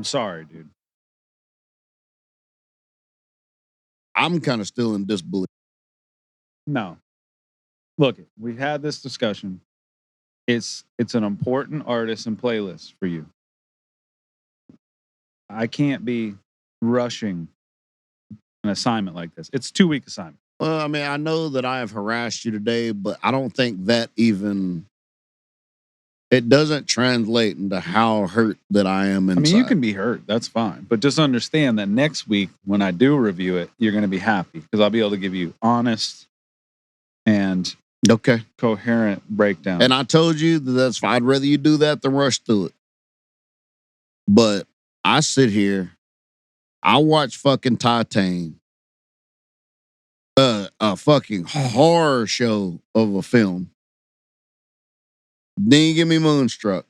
sorry, dude. I'm kind of still in disbelief. No. Look, we had this discussion. It's an important artist and playlist for you. I can't be rushing an assignment like this. It's a 2-week assignment. Well, I mean, I know that I have harassed you today, but I don't think that even it doesn't translate into how hurt that I am inside. I mean, you can be hurt. That's fine. But just understand that next week, when I do review it, you're going to be happy because I'll be able to give you honest and coherent breakdown. And I told you that's fine. I'd rather you do that than rush through it. But I sit here, I watch fucking Titan, a fucking horror show of a film. Then you give me Moonstruck.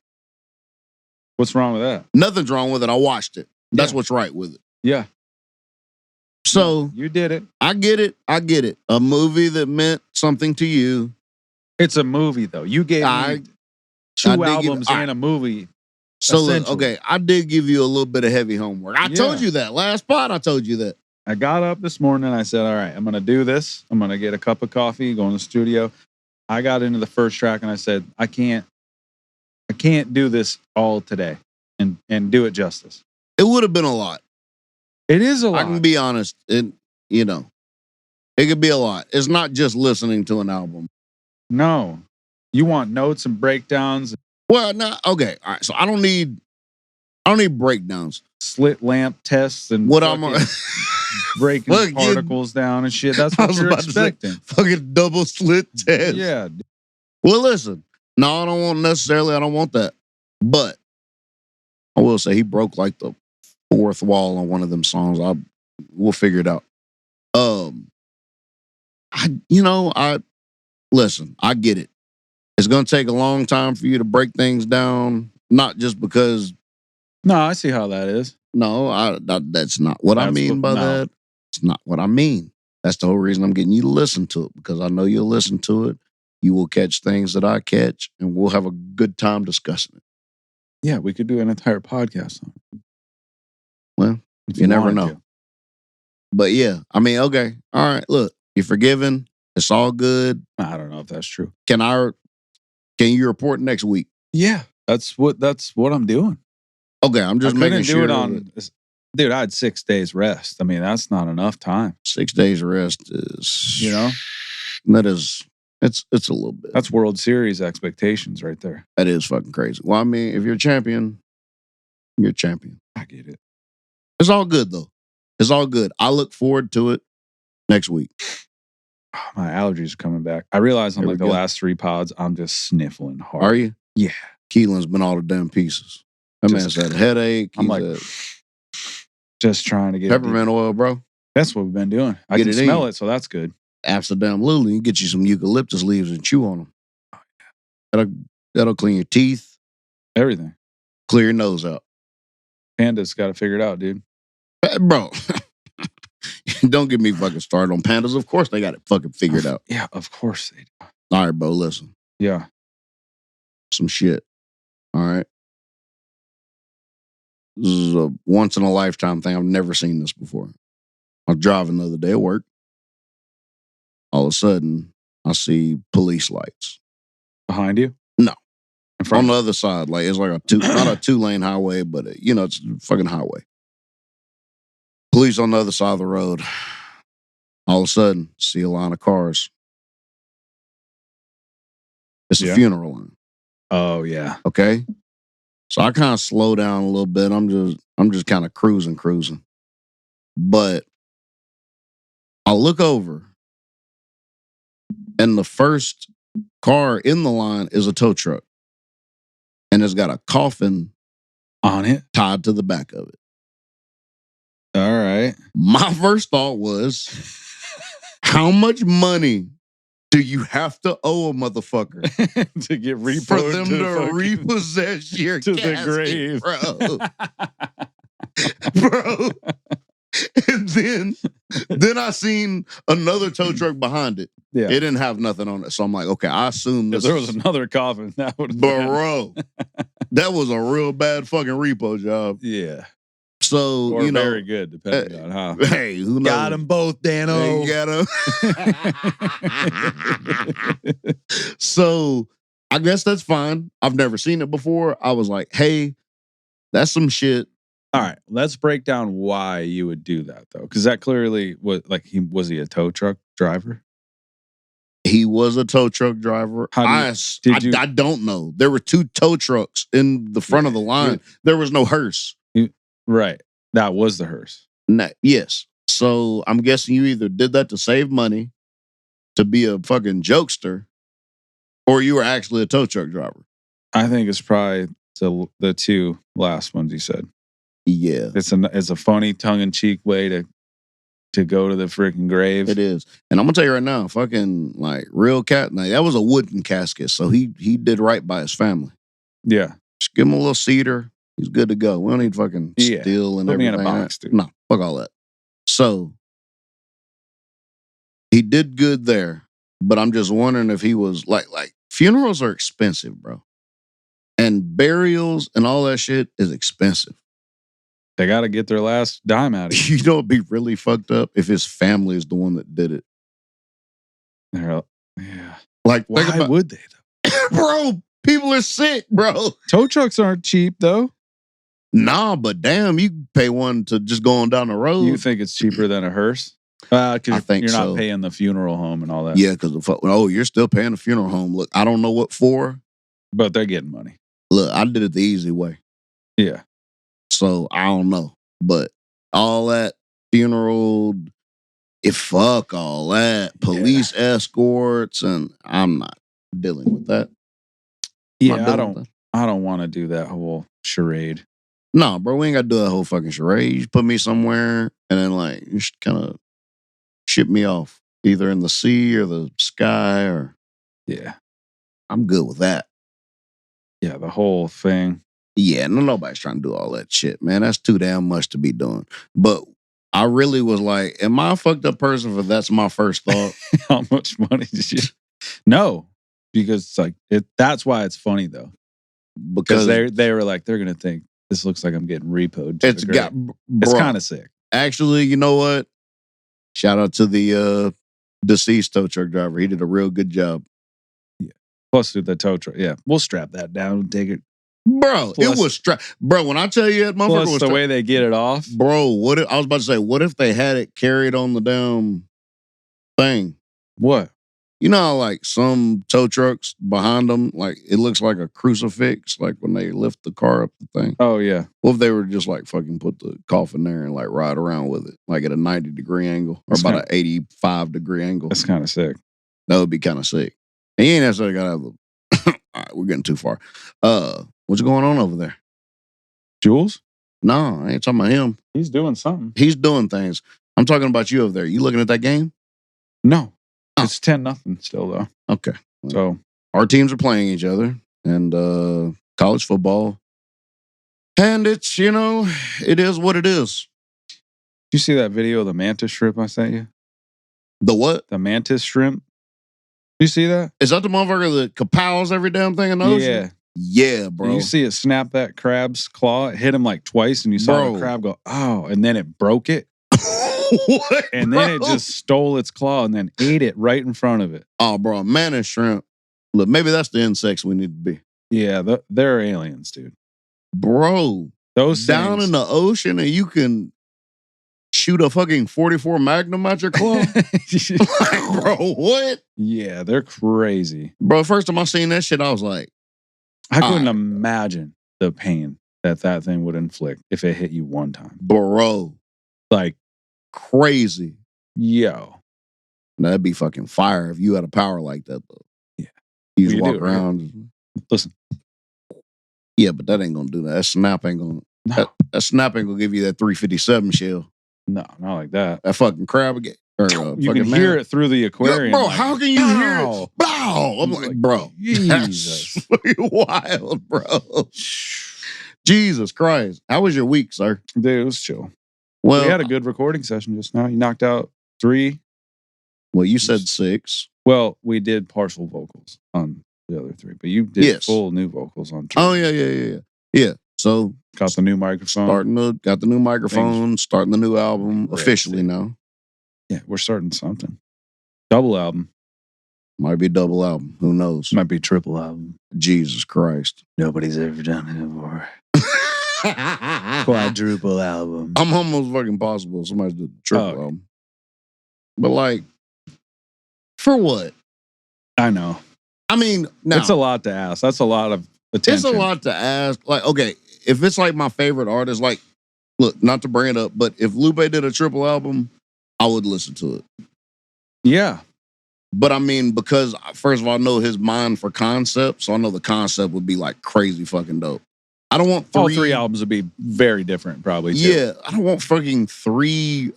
What's wrong with that? Nothing's wrong with it. I watched it. That's what's right with it. Yeah. So you did it. I get it. A movie that meant something to you. It's a movie, though. You gave me 2 albums and a movie. So, okay, I did give you a little bit of heavy homework. I told you that. Last pod, I told you that. I got up this morning and I said, all right, I'm going to do this. I'm going to get a cup of coffee, go in the studio. I got into the first track and I said, I can't do this all today and do it justice. It would have been a lot. It is a lot. I can be honest. It could be a lot. It's not just listening to an album. No. You want notes and breakdowns. Well, no, okay. All right. So I don't need breakdowns. Slit lamp tests and what I'm breaking particles down and shit. That's what you're expecting. Fucking double slit test. Yeah. Well, listen. No, I don't want that. But I will say he broke like the 4th wall on one of them songs. We'll figure it out. Listen, I get it. It's going to take a long time for you to break things down, not just because. No, I see how that is. No, that's not what I mean by that. It's not what I mean. That's the whole reason I'm getting you to listen to it, because I know you'll listen to it. You will catch things that I catch, and we'll have a good time discussing it. Yeah, we could do an entire podcast on it. Well, you never know. But yeah, I mean, okay. All right, look, you're forgiven. It's all good. I don't know if that's true. Can you report next week? Yeah, that's what I'm doing. Okay, I'm just making sure. I couldn't do it on. Dude, I had 6 days rest. I mean, that's not enough time. 6 days rest is, that is, it's a little bit. That's World Series expectations right there. That is fucking crazy. Well, I mean, if you're a champion, you're a champion. I get it. It's all good though. It's all good. I look forward to it next week. Oh, my allergies are coming back. I realize on the last 3 pods, I'm just sniffling hard. Are you? Yeah. Keelan's been all the damn pieces. That man's had a headache. I'm just trying to get peppermint oil, bro. That's what we've been doing. I can smell it, so that's good. Amsterdam Lily, you get you some eucalyptus leaves and chew on them. Oh, yeah. That'll clean your teeth. Everything. Clear your nose out. Panda's got to figure it out, dude. Bro, don't get me fucking started on pandas. Of course they got it fucking figured out. Yeah, of course they do. All right, bro, listen. Yeah. Some shit. All right. This is a once-in-a-lifetime thing. I've never seen this before. I was driving the other day at work. All of a sudden, I see police lights. Behind you? No. On the other side. Like, it's like not a 2-lane highway, but it's a fucking highway. Police on the other side of the road. All of a sudden, see a line of cars. It's a funeral line. Oh, yeah. Okay? So I kind of slow down a little bit. I'm just kind of cruising. But I look over, and the first car in the line is a tow truck. And it's got a coffin on it tied to the back of it. All right. My first thought was, how much money do you have to owe a motherfucker to get for them to repossess your to casket, the grave, bro? And then I seen another tow truck behind it. Yeah, it didn't have nothing on it, so I'm like, okay, I assume if there was another coffin, that would, bro. That was a real bad fucking repo job. Yeah. So, or very good, depending on how. Hey, who knows? Got them both, Dano. You got them. So, I guess that's fine. I've never seen it before. I was like, hey, that's some shit. All right, let's break down why you would do that, though. Because that clearly was he a tow truck driver? He was a tow truck driver. I don't know. There were 2 tow trucks in the front of the line. There was no hearse. Right. That was the hearse. Yes. So I'm guessing you either did that to save money, to be a fucking jokester, or you were actually a tow truck driver. I think it's probably the 2 last ones you said. Yeah. It's a funny tongue-in-cheek way to go to the freaking grave. It is. And I'm gonna tell you right now, fucking like real cat, like, that was a wooden casket. So he did right by his family. Yeah. Just give him a little cedar. He's good to go. We don't need fucking steel and Put everything. Me in a box, dude. No, fuck all that. So he did good there. But I'm just wondering if he was like funerals are expensive, bro. And burials and all that shit is expensive. They got to get their last dime out of you. You know, it'd be really fucked up if his family is the one that did it. Yeah. Like, why would they, though? Bro, people are sick, bro. Tow trucks aren't cheap, though. Nah, but damn, you pay one to just go on down the road. You think it's cheaper than a hearse? Because I think you're not so. paying the funeral home and all that. Yeah, because you're still paying the funeral home. Look, I don't know what for, but they're getting money. Look, I did it the easy way. Yeah. So I don't know, but all that funeral, fuck all that police escorts, and I'm not dealing with that. Yeah, I don't want to do that whole charade. No, bro, we ain't got to do that whole fucking charade. You put me somewhere, and then like you should kind of ship me off, either in the sea or the sky, or I'm good with that. Yeah, the whole thing. Yeah, nobody's trying to do all that shit, man. That's too damn much to be doing. But I really was like, am I a fucked up person? If that's my first thought. How much money did you? No, because it's like that's why it's funny though. Because they were like, they're gonna think this looks like I'm getting repoed. It's kind of sick. Actually, you know what? Shout out to the deceased tow truck driver. He did a real good job. Yeah. Plus the tow truck. Yeah, we'll strap that down and take it. Bro, it was bro, when I tell you that motherfucker was the way they get it off. Bro, I was about to say, what if they had it carried on the damn thing? What? You know how like some tow trucks behind them, like it looks like a crucifix, like when they lift the car up the thing. Oh yeah. What if they were just like fucking put the coffin there and like ride around with it, like at a 90-degree angle or about an 85-degree angle? That's kind of sick. That would be kind of sick. And you ain't necessarily gotta have a all right, we're getting too far. What's going on over there? Jules? No, I ain't talking about him. He's doing something. He's doing things. I'm talking about you over there. You looking at that game? No. Oh. It's 10-0 still though. Okay. So our teams are playing each other and college football. And it's, it is what it is. Did you see that video of the mantis shrimp I sent you? The what? The mantis shrimp. Did you see that? Is that the motherfucker that kapows every damn thing in the ocean? Yeah. Yeah, bro. You see it snap that crab's claw. It hit him like twice, and you saw the crab go, oh, and then it broke it. What? And then it just stole its claw and then ate it right in front of it. Oh, bro, mantis shrimp. Look, maybe that's the insects we need to be. Yeah, they're aliens, dude. Bro, those down in the ocean and you can shoot a fucking 44 Magnum out your claw? Like, bro, what? Yeah, they're crazy. Bro, first time I seen that shit, I was like, I couldn't imagine the pain that thing would inflict if it hit you one time. Bro. Like, crazy. Yo. That'd be fucking fire if you had a power like that, though. Yeah. You just walk around. Right? Listen. Yeah, but that ain't gonna do that. That snap ain't gonna. No. That snap ain't gonna give you that 357 shell. No, not like that. That fucking crab again. You can hear it through the aquarium. Bro, like, how can you hear it? Bow! I'm like, bro, Jesus. That's wild, bro. Jesus Christ. How was your week, sir? Dude, it was chill. Well, we had a good recording session just now. You knocked out 3. Well, you said 6. Well, we did partial vocals on the other 3, but you did full new vocals on 3. Oh, yeah. Yeah. So Got the new microphone. Got the new microphone, starting the new album officially now. Yeah, we're starting something. Double album. Might be double album. Who knows? Might be triple album. Jesus Christ. Nobody's ever done it before. Quadruple album. I'm almost fucking possible. Somebody's did the triple album. But like, for what? I know. I mean, now, it's a lot to ask. That's a lot of attention. It's a lot to ask. Like, okay, if it's like my favorite artist, like, look, not to bring it up, but if Lupe did a triple album, I would listen to it. Yeah. But I mean, because first of all, I know his mind for concept, so I know the concept would be like crazy fucking dope. I don't want all three albums would be very different, probably. Too. Yeah, I don't want fucking three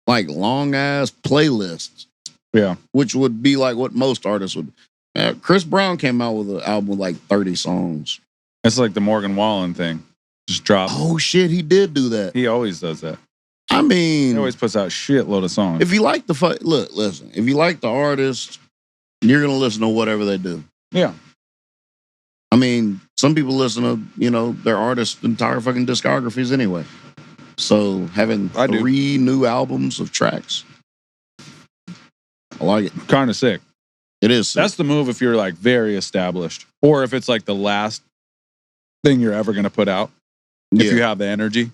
like long ass playlists. Yeah, which would be like what most artists would. Chris Brown came out with an album with like 30 songs. It's like the Morgan Wallen thing. Just drop. Oh shit, he did do that. He always does that. I mean, he always puts out shitload of songs. If you like listen. If you like the artist, you're gonna listen to whatever they do. Yeah. I mean, some people listen to their artist's entire fucking discographies anyway. So having three new albums of tracks, I like it. Kind of sick. It is sick. That's the move if you're like very established, or if it's like the last thing you're ever gonna put out. If you have the energy.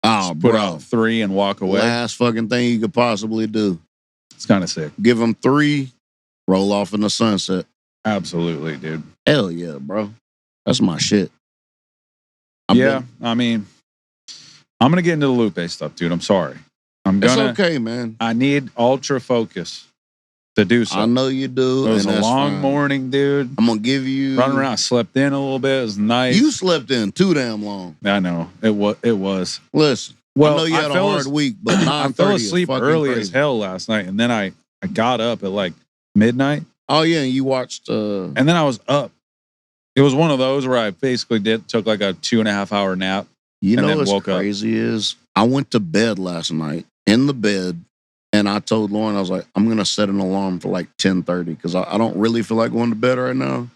Oh, put out three and walk away. Last fucking thing you could possibly do. It's kind of sick. Give them three, roll off in the sunset. Absolutely, dude. Hell yeah, bro. That's my shit. I mean, I'm gonna get into the Lupe stuff, dude. I'm sorry. It's okay, man. I need ultra focus to do so. I know you do. It was a long morning, dude. I'm gonna give you running around. I slept in a little bit. It was nice. You slept in too damn long. I know it was. Listen, I know you had a hard week, but I fell asleep early as hell last night, and then I got up at like midnight. Oh yeah, and you watched. And then I was up. It was one of those where I basically took like a 2.5 hour nap. You know what's crazy is I went to bed last night in the bed. And I told Lauren, I was like, I'm going to set an alarm for like 10:30 because I don't really feel like going to bed right now.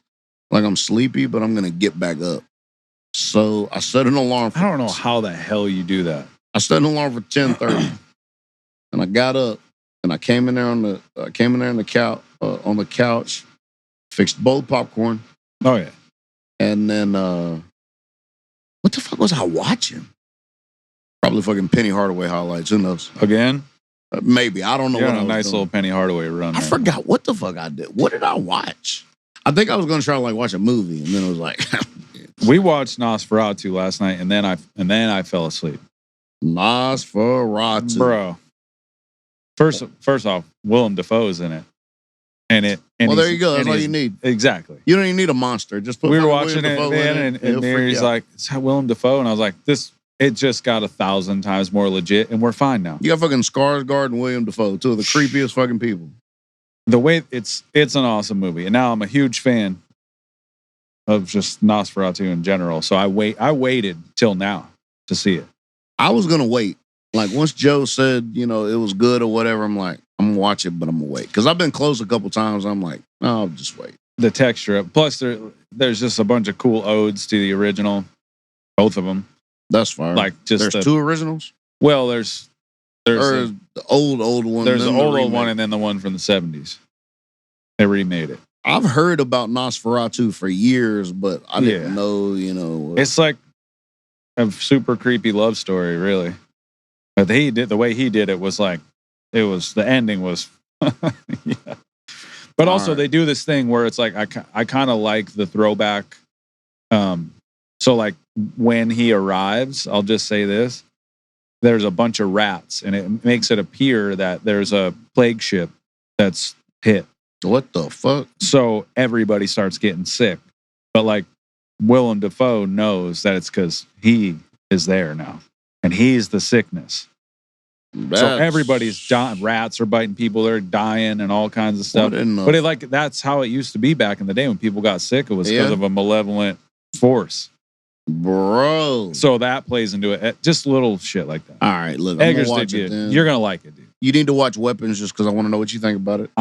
Like I'm sleepy, but I'm going to get back up. So I set an alarm. I don't know how the hell you do that. I set an alarm for 10:30, and I got up and I came in there on the couch, fixed both popcorn. Oh yeah. And then what the fuck was I watching? Probably fucking Penny Hardaway highlights. Who knows? Again. Maybe. I don't know. What a nice little Penny Hardaway run. I forgot what the fuck I did. What did I watch? I think I was going to try to like watch a movie, and then it was like we watched Nosferatu last night, and then I fell asleep. Nosferatu, bro. First off, Willem Dafoe's in it, and there you go. That's all you need. Exactly. You don't even need a monster. Just put. We were watching it, man, and Mary's like, "It's Willem Dafoe," and I was like, "This." It just got 1,000 times more legit, and we're fine now. You got fucking Skarsgård and William Dafoe, two of the creepiest fucking people. The way it's an awesome movie, and now I'm a huge fan of just Nosferatu in general. So I waited till now to see it. I was gonna wait. Like once Joe said, it was good or whatever, I'm like, I'm gonna watch it, but I'm gonna wait because I've been close a couple times. I'm like, no, I'll just wait. The texture, plus there's just a bunch of cool odes to the original, both of them. That's fine. Like just there's two originals. Well, there's the old one. There's the old one, and then the one from the 70s. They remade it. I've heard about Nosferatu for years, but I didn't know. It's like a super creepy love story, really. But the way he did it was like the ending was. Yeah. But also they do this thing where it's like I kind of like the throwback. So like when he arrives, I'll just say this, there's a bunch of rats and it makes it appear that there's a plague ship that's hit. What the fuck? So everybody starts getting sick. But like Willem Dafoe knows that it's because he is there now and he's the sickness. So everybody's dying. Rats are biting people. They're dying and all kinds of stuff. But that's how it used to be back in the day when people got sick. It was because of a malevolent force. Bro. So that plays into it. Just little shit like that. All right, look, I'm gonna watch it. You're gonna like it, dude. You need to watch Weapons just because I want to know what you think about it.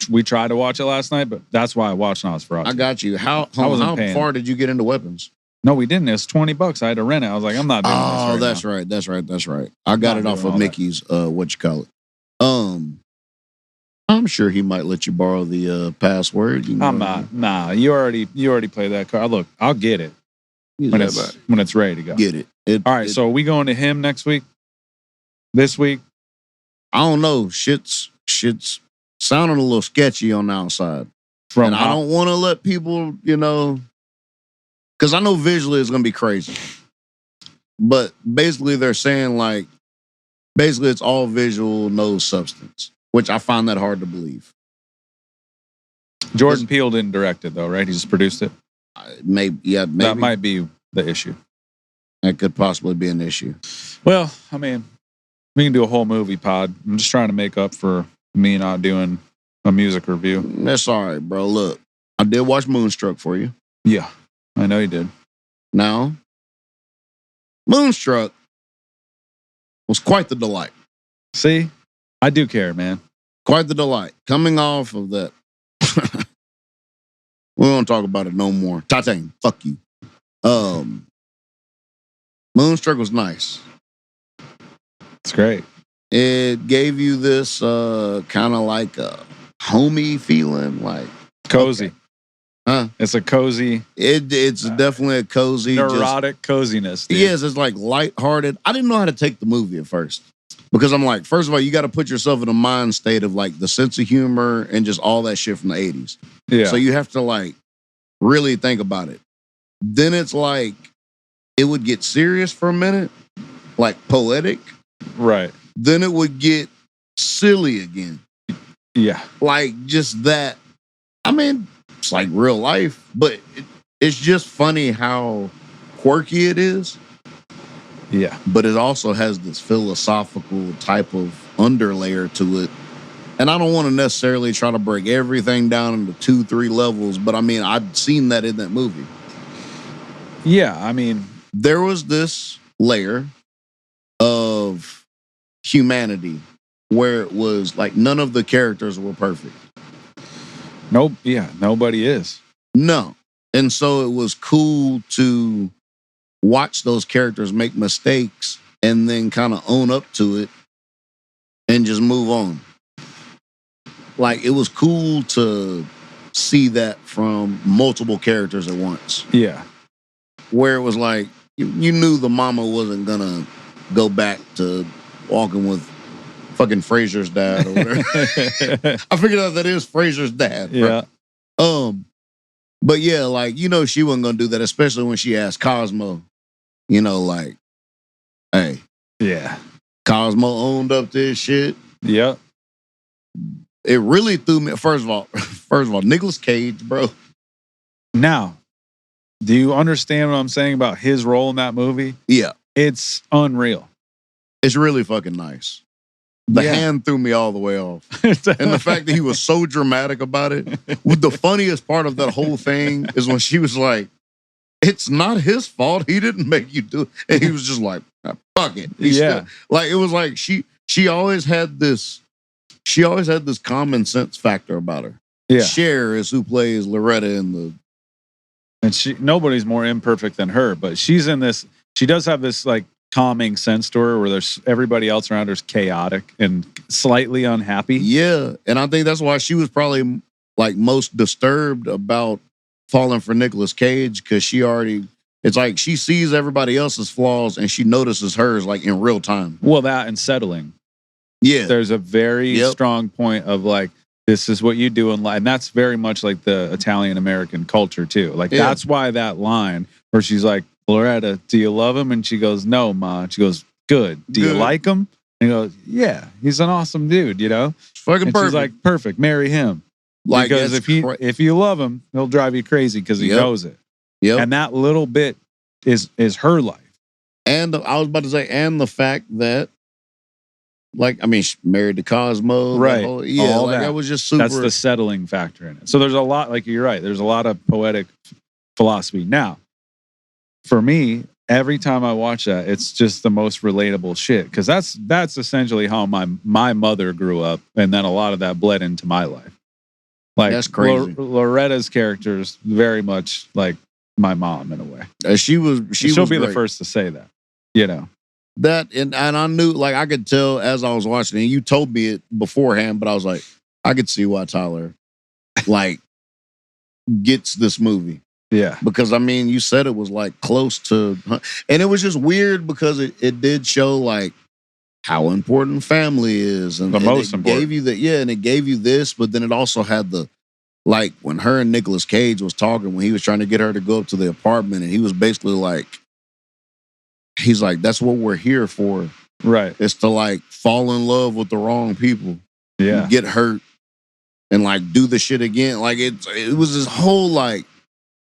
We tried to watch it last night, but that's why I watched Nosferatu. I got you. How far did you get into Weapons? No, we didn't. It was $20. I had to rent it. I was like, I'm not doing this. Oh, that's right. I got it off of Mickey's. What you call it? I'm sure he might let you borrow the password. I'm not. Nah, you already played that card. Look, I'll get it when it's ready to go. Get it. All right. So are we going to him next week? This week? I don't know. Shit's sounding a little sketchy on the outside. And I don't want to let people, because I know visually it's going to be crazy. But basically they're saying basically it's all visual, no substance, which I find that hard to believe. Jordan Peele didn't direct it though, right? He just produced it? Maybe. That might be the issue. That could possibly be an issue. Well, I mean, we can do a whole movie pod. I'm just trying to make up for me not doing a music review. That's all right, bro. Look, I did watch Moonstruck for you. Yeah, I know you did. Now, Moonstruck was quite the delight. See? I do care, man. Quite the delight. Coming off of that. We won't talk about it no more. Titan, fuck you. Moonstruck was nice. It's great. It gave you this kind of like a homey feeling, like cozy. Okay. Huh? It's a cozy. It's definitely a cozy, neurotic coziness. Dude. Yes, it's like lighthearted. I didn't know how to take the movie at first because I'm like, first of all, you got to put yourself in a mind state of like the sense of humor and just all that shit from the 80s. Yeah. So you have to like really think about it. Then it's like it would get serious for a minute, like poetic. Right. Then it would get silly again. Yeah. Like just that. I mean, it's like real life, but it's just funny how quirky it is. Yeah. But it also has this philosophical type of underlayer to it. And I don't want to necessarily try to break everything down into 2-3 levels, but I mean, I've seen that in that movie. Yeah, I mean, there was this layer of humanity where it was like none of the characters were perfect. Nope. Yeah, nobody is. No. And so it was cool to watch those characters make mistakes and then kind of own up to it and just move on. Like, it was cool to see that from multiple characters at once. Yeah. Where it was like, you knew the mama wasn't going to go back to walking with fucking Fraser's dad or whatever. I figured out that is Fraser's dad. Yeah. But yeah, like, she wasn't going to do that, especially when she asked Cosmo, like, hey. Yeah. Cosmo owned up to his shit. Yep. It really threw me. First of all, Nicolas Cage, bro. Now, do you understand what I'm saying about his role in that movie? Yeah. It's unreal. It's really fucking nice. The hand threw me all the way off. And the fact that he was so dramatic about it. The funniest part of that whole thing is when she was like, it's not his fault. He didn't make you do it. And he was just like, fuck it. It was like she always had this common sense factor about her. Yeah. Cher is who plays Loretta in the... And nobody's more imperfect than her, but she's in this, she does have this like calming sense to her where there's everybody else around her is chaotic and slightly unhappy. Yeah. And I think that's why she was probably like most disturbed about falling for Nicolas Cage, because it's like she sees everybody else's flaws and she notices hers like in real time. Well, that and settling. Yeah. There's a very strong point of like, this is what you do in life. And that's very much like the Italian-American culture too. Like that's why that line where she's like, Loretta, do you love him? And she goes, no, Ma. She goes, good. Do you like him? And he goes, yeah, he's an awesome dude, It's fucking perfect. She's like, perfect, marry him. Like, because if you love him, he'll drive you crazy because he knows it. Yep. And that little bit is her life. And I was about to say, and the fact that, like, I mean, she married to Cosmo. Right. All that was just super. That's the settling factor in it. So there's a lot, like you're right, there's a lot of poetic philosophy. Now, for me, every time I watch that, it's just the most relatable shit. Because that's essentially how my mother grew up. And then a lot of that bled into my life. Like, that's crazy. Loretta's character is very much like my mom in a way. She'll be the first to say that. You know. That and I knew, like, I could tell as I was watching it. And you told me it beforehand, but I was like, I could see why Tyler like gets this movie. Yeah. Because I mean, you said it was like close to, and it was just weird because it did show like how important family is, and most it important. gave you and it gave you this, but then it also had the, like, when her and Nicolas Cage was talking, when he was trying to get her to go up to the apartment, and he was basically like, he's like, that's what we're here for. Right. It's to like fall in love with the wrong people. Yeah. Get hurt and like do the shit again. Like it was this whole like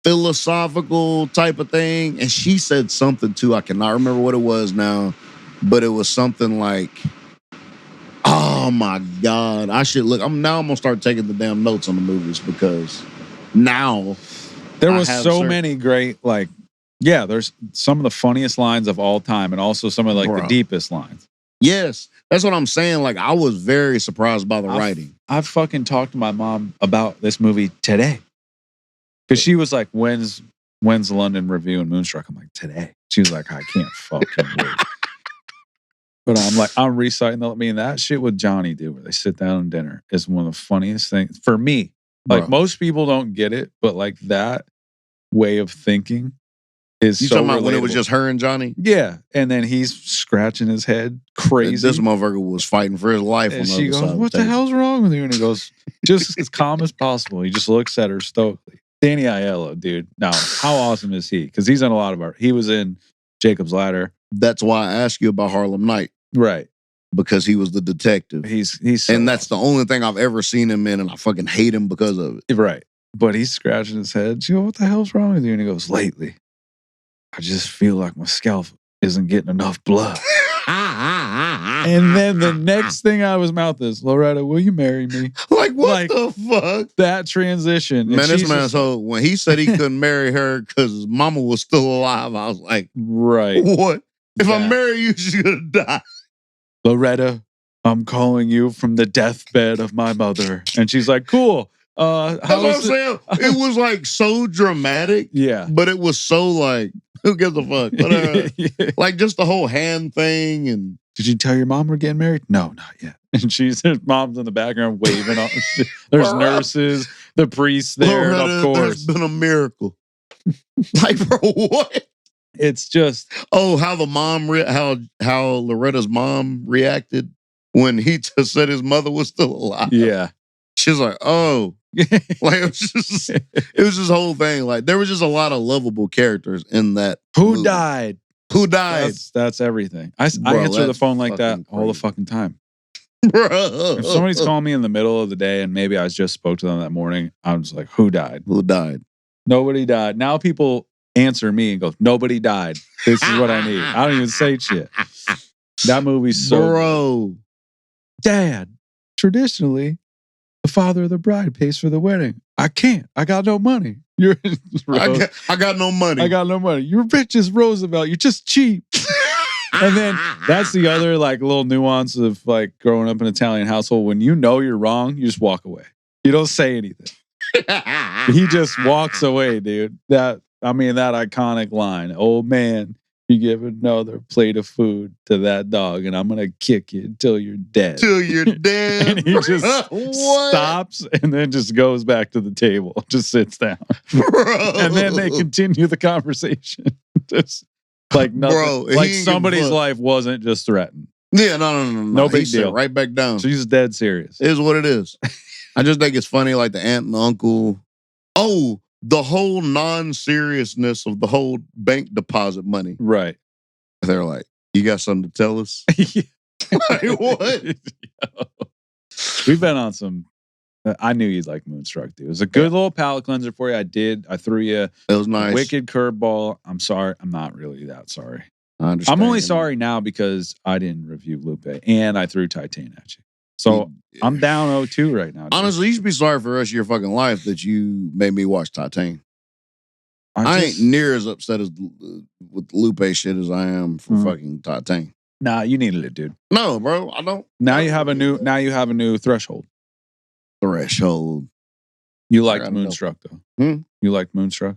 philosophical type of thing. And she said something too. I cannot remember what it was now, but it was something like, oh my God, I should look. I'm gonna start taking the damn notes on the movies because now there was so many great, like, yeah, there's some of the funniest lines of all time and also some of like the deepest lines. Yes, that's what I'm saying. Like, I was very surprised by the writing. I've fucking talked to my mom about this movie today. Because she was like, when's the London Review and Moonstruck? I'm like, today. She was like, I can't fucking wait. But I'm like, I'm reciting that shit with Johnny, dude, where they sit down and dinner is one of the funniest things for me. Like, most people don't get it, but like that way of thinking is you so talking about relatable. When it was just her and Johnny? Yeah. And then he's scratching his head crazy. This motherfucker was fighting for his life. And she goes, what the hell's wrong with you? And he goes, just as calm as possible. He just looks at her stoically. Danny Aiello, dude. Now, how awesome is he? Because he's in a lot of art. He was in Jacob's Ladder. That's why I asked you about Harlem Night. Right. Because he was the detective. He's so and that's the only thing I've ever seen him in, and I fucking hate him because of it. Right. But he's scratching his head. She goes, what the hell's wrong with you? And he goes, lately, I just feel like my scalp isn't getting enough blood. And then the next thing out of his mouth is, Loretta, will you marry me? Like, what the fuck? That transition. Man, this man, so when he said he couldn't marry her because his mama was still alive, I was like, right. What? If I marry you, she's gonna die. Loretta, I'm calling you from the deathbed of my mother. And she's like, cool. That's what I'm saying. It was like so dramatic. Yeah. But it was so like, who gives a fuck? Whatever. Yeah. Like just the whole hand thing. And did you tell your mom we're getting married? No, not yet. And his mom's in the background waving on. There's nurses, the priest there, Loretta, and of course. There's been a miracle. Like, bro, what? It's just how the mom how Loretta's mom reacted when he just said his mother was still alive. Yeah. She's like, oh. Like it was this whole thing. Like there was just a lot of lovable characters in that. Who died? Who died? That's everything. I answer the phone like that all the fucking time. Bro. If somebody's calling me in the middle of the day and maybe I just spoke to them that morning, I'm just like, who died? Who died? Nobody died. Now people answer me and go, nobody died. This is what I need. I don't even say shit. That movie's so Bro. Dad, traditionally, the father of the bride pays for the wedding. I can't. I got no money. I got no money. I got no money. You're rich as Roosevelt. You're just cheap. And then that's the other like little nuance of like growing up in an Italian household. When you know you're wrong, you just walk away. You don't say anything. He just walks away, dude. That iconic line, old man, you give another plate of food to that dog and I'm going to kick you until you're dead. Till you're dead. And he just stops and then just goes back to the table, just sits down. Bro. And then they continue the conversation. Just like nothing. Bro, like somebody's life wasn't just threatened. Yeah, no. No big deal. Right back down. She's dead serious. It is what it is. I just think it's funny, like the aunt and the uncle. Oh, the whole non-seriousness of the whole bank deposit money. Right. They're like, you got something to tell us? Like, what? We've been on some. I knew you'd like Moonstruck, dude. It was a good little palate cleanser for you. I threw you. It was nice. Wicked curveball. I'm sorry. I'm not really that sorry. I understand. I'm only sorry now because I didn't review Lupe and I threw Titan at you. So I'm down 0-2 right now. Dude. Honestly, you should be sorry for the rest of your fucking life that you made me watch Titan. I ain't near as upset as with Lupe shit as I am for fucking Titan. Nah, you needed it, dude. No, bro, I don't. Now you have a new threshold. Threshold. You liked Moonstruck though. Hmm? You liked Moonstruck.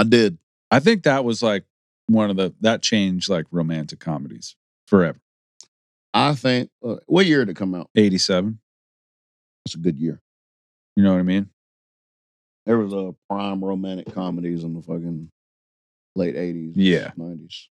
I did. I think that was like that changed like romantic comedies forever. I think, what year did it come out? 87. That's a good year. You know what I mean? There was a prime romantic comedies in the fucking late 80s, Yeah. 90s.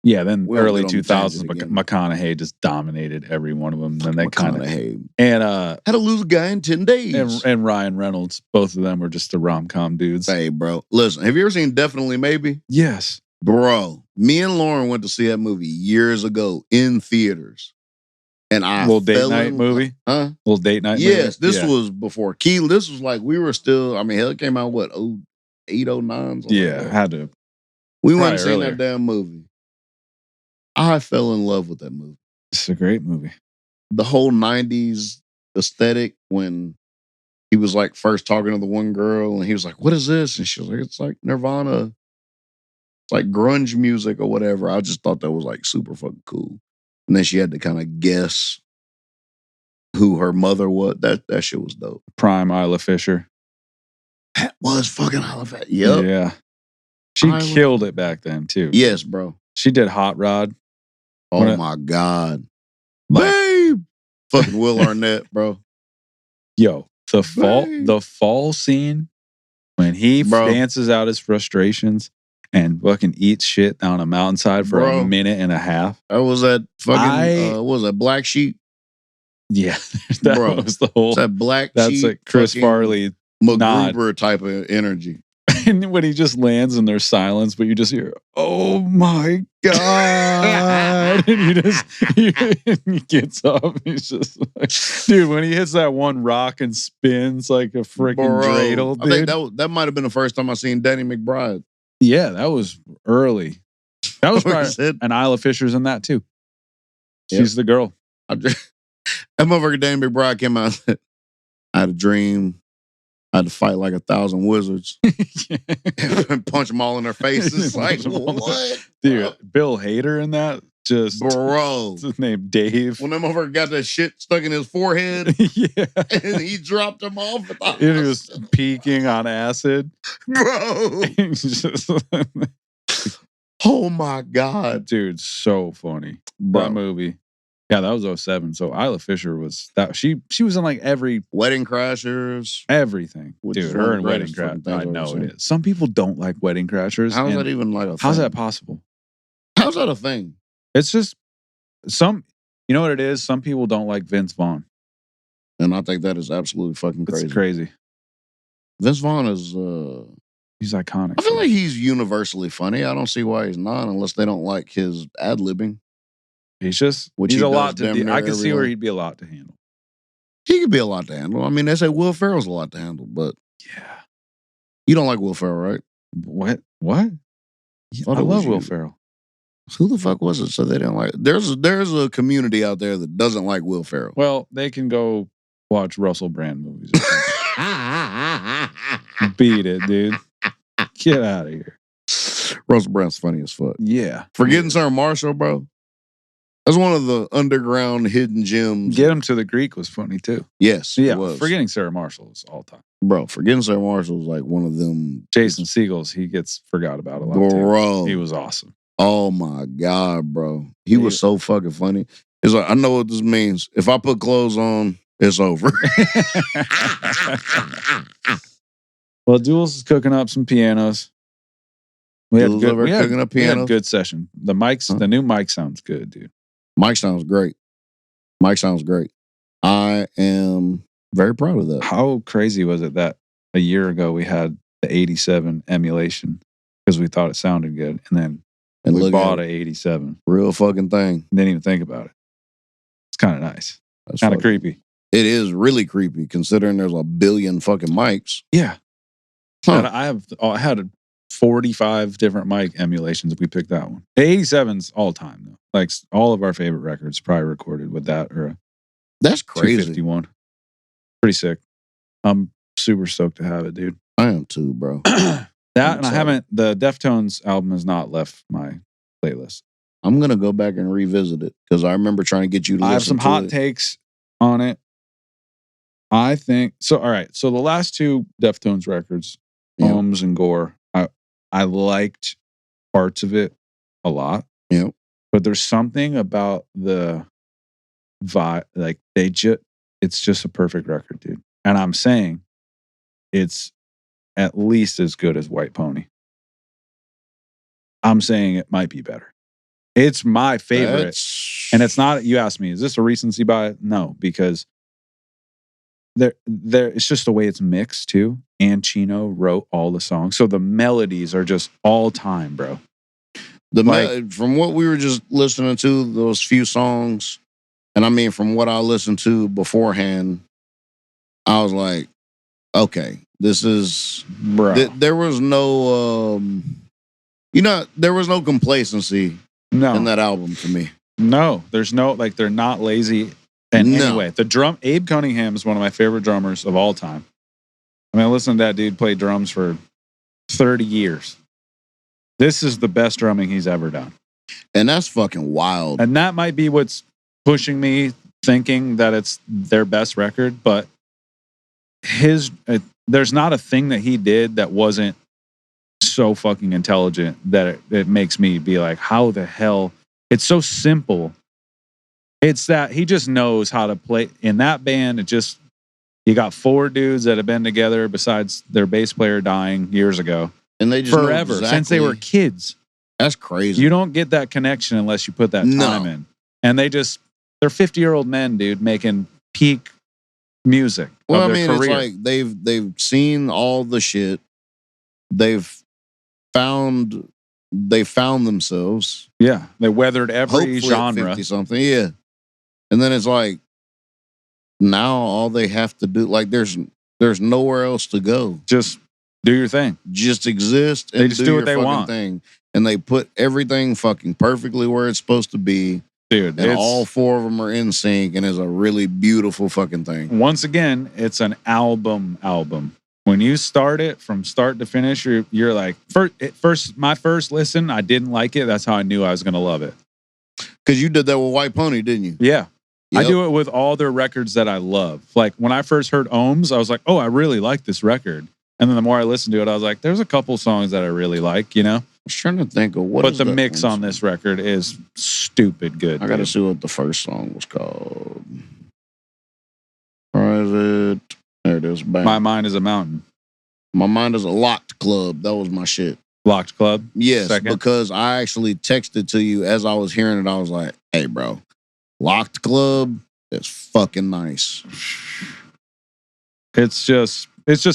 Yeah, then We don't early get on the 2000s, tangent again. McConaughey just dominated every one of them. Then they kind of McConaughey. and Had to lose a guy in 10 days. and Ryan Reynolds, both of them were just the rom-com dudes. Hey, bro. Listen, have you ever seen Definitely Maybe? Yes. Bro, me and Lauren went to see that movie years ago in theaters. And I Little date night movie? Huh? Little date night movie? Yes, this was before Key. This was like, we were still, I mean, hell, it came out, what, 08, 09? Yeah, like had to. We went and seen that damn movie. I fell in love with that movie. It's a great movie. The whole 90s aesthetic when he was like first talking to the one girl and he was like, what is this? And she was like, it's like Nirvana. It's like grunge music or whatever. I just thought that was like super fucking cool. And then she had to kind of guess who her mother was. That shit was dope. Prime Isla Fisher. That was fucking Isla Fisher. Yep. Yeah. She killed it back then too. Yes, bro. She did Hot Rod. Oh my God. Babe. Fucking Will Arnett, bro. Yo, the fall scene when he dances out his frustrations and fucking eats shit down a mountainside for a minute and a half. That was that fucking, what was that, Black Sheep? Yeah. That was the whole. That Black Sheep. That's like Chris Farley MacGruber type of energy. And when he just lands and there's silence, but you just hear, oh my God. And he gets up. He's just like, dude, when he hits that one rock and spins like a freaking dreidel, dude. I think that might have been the first time I seen Danny McBride. Yeah, that was early. That was probably, and Isla Fisher's in that too. She's the girl. That motherfucker Danny McBride came out and said, I had a dream. I had to fight like 1,000 wizards and punch them all in their faces. Like, what? Dude, Bill Hader in that? Just, bro. What's his name? Dave. When that motherfucker got that shit stuck in his forehead. Yeah. And he dropped him off. And he was peaking on acid. Bro. Oh my God. Dude, so funny. Bro. That movie. Yeah, that was 07. So Isla Fisher was that she was in like every Wedding Crashers. Everything. Dude, her and Wedding Crashers. I know it is. Some people don't like Wedding Crashers. How's that even like a thing? How's that possible? How's that a thing? It's just you know what it is? Some people don't like Vince Vaughn. And I think that is absolutely fucking crazy. It's crazy. Vince Vaughn is he's iconic. I feel like he's universally funny. I don't see why he's not unless they don't like his ad-libbing. He's a lot to do. I can see where he'd be a lot to handle. He could be a lot to handle. I mean, they say Will Ferrell's a lot to handle, but yeah. You don't like Will Ferrell, right? What? I love Will Ferrell. Who the fuck was it? So they didn't like. There's a community out there that doesn't like Will Ferrell. Well, they can go watch Russell Brand movies. Beat it, dude. Get out of here. Russell Brand's funny as fuck. Yeah. Forgetting Sarah Marshall, bro. That's one of the underground hidden gems. Get Him to the Greek was funny too. Yes. Yeah. It was. Forgetting Sarah Marshall is all time. Bro, Forgetting Sarah Marshall was like one of them. Jason Segel's, he gets forgot about a lot bro. too. He was awesome. Oh my God, bro. He was so fucking funny. It's like, I know what this means. If I put clothes on, it's over. Well, Jules is cooking up some pianos. We had a good session. The new mic sounds good, dude. Mic sounds great. I am very proud of that. How crazy was it that a year ago we had the 87 emulation because we thought it sounded good, and then we bought an 87. Real fucking thing. Didn't even think about it. It's kind of nice. That's kind of creepy. It is really creepy considering there's a billion fucking mics. Yeah. Huh. I had 45 different mic emulations if we picked that one. The 87's all time though. Like all of our favorite records probably recorded with that or a that's crazy. 251. Pretty sick. I'm super stoked to have it, dude. I am too, bro. That and the Deftones album has not left my playlist. I'm gonna go back and revisit it because I remember trying to get you to listen to it. I have some hot takes on it. I think so. All right. So the last two Deftones records, Ohms and Gore, I liked parts of it a lot. Yeah. But there's something about the vibe, like it's just a perfect record, dude. And I'm saying it's at least as good as White Pony. I'm saying it might be better. It's my favorite. And it's not, you asked me, is this a recency bias? No, because there it's just the way it's mixed too. And Chino wrote all the songs. So the melodies are just all time, bro. From what we were just listening to, those few songs, and I mean from what I listened to beforehand, I was like, okay, this is bro. There was no there was no complacency in that album for me. No, there's no, like, they're not lazy in any way. The drum, Abe Cunningham is one of my favorite drummers of all time. I mean, I listened to that dude play drums for 30 years. This is the best drumming he's ever done. And that's fucking wild. And that might be what's pushing me thinking that it's their best record, but there's not a thing that he did that wasn't so fucking intelligent that it makes me be like, how the hell? It's so simple. It's that he just knows how to play in that band. You got 4 dudes that have been together besides their bass player dying years ago. And they just forever, since they were kids. That's crazy. You don't get that connection unless you put that time in. And they're 50-year-old men, dude, making peak music. Well, of I their mean, career. it's like they've seen all the shit. They've found themselves. Yeah, they weathered every genre. 50-something, yeah. And then it's like now all they have to do, like there's nowhere else to go. Just do your thing. Just exist and they just do what they fucking want. thing. And they put everything fucking perfectly where it's supposed to be. Dude, and all 4 of them are in sync, and it's a really beautiful fucking thing. Once again, it's an album. When you start it from start to finish, you're like, my first listen, I didn't like it. That's how I knew I was going to love it. Because you did that with White Pony, didn't you? Yeah. Yep. I do it with all their records that I love. Like when I first heard Ohms, I was like, oh, I really like this record. And then the more I listened to it, I was like, there's a couple songs that I really like, you know? I was trying to think of what. But the mix on this record is stupid good. I got to see what the first song was called. Private. There it is. Bang. My Mind is a Mountain. My Mind is a Locked Club. That was my shit. Locked Club? Yes, Second. because I actually texted to you as I was hearing it. I was like, hey, bro, Locked Club is fucking nice. It's just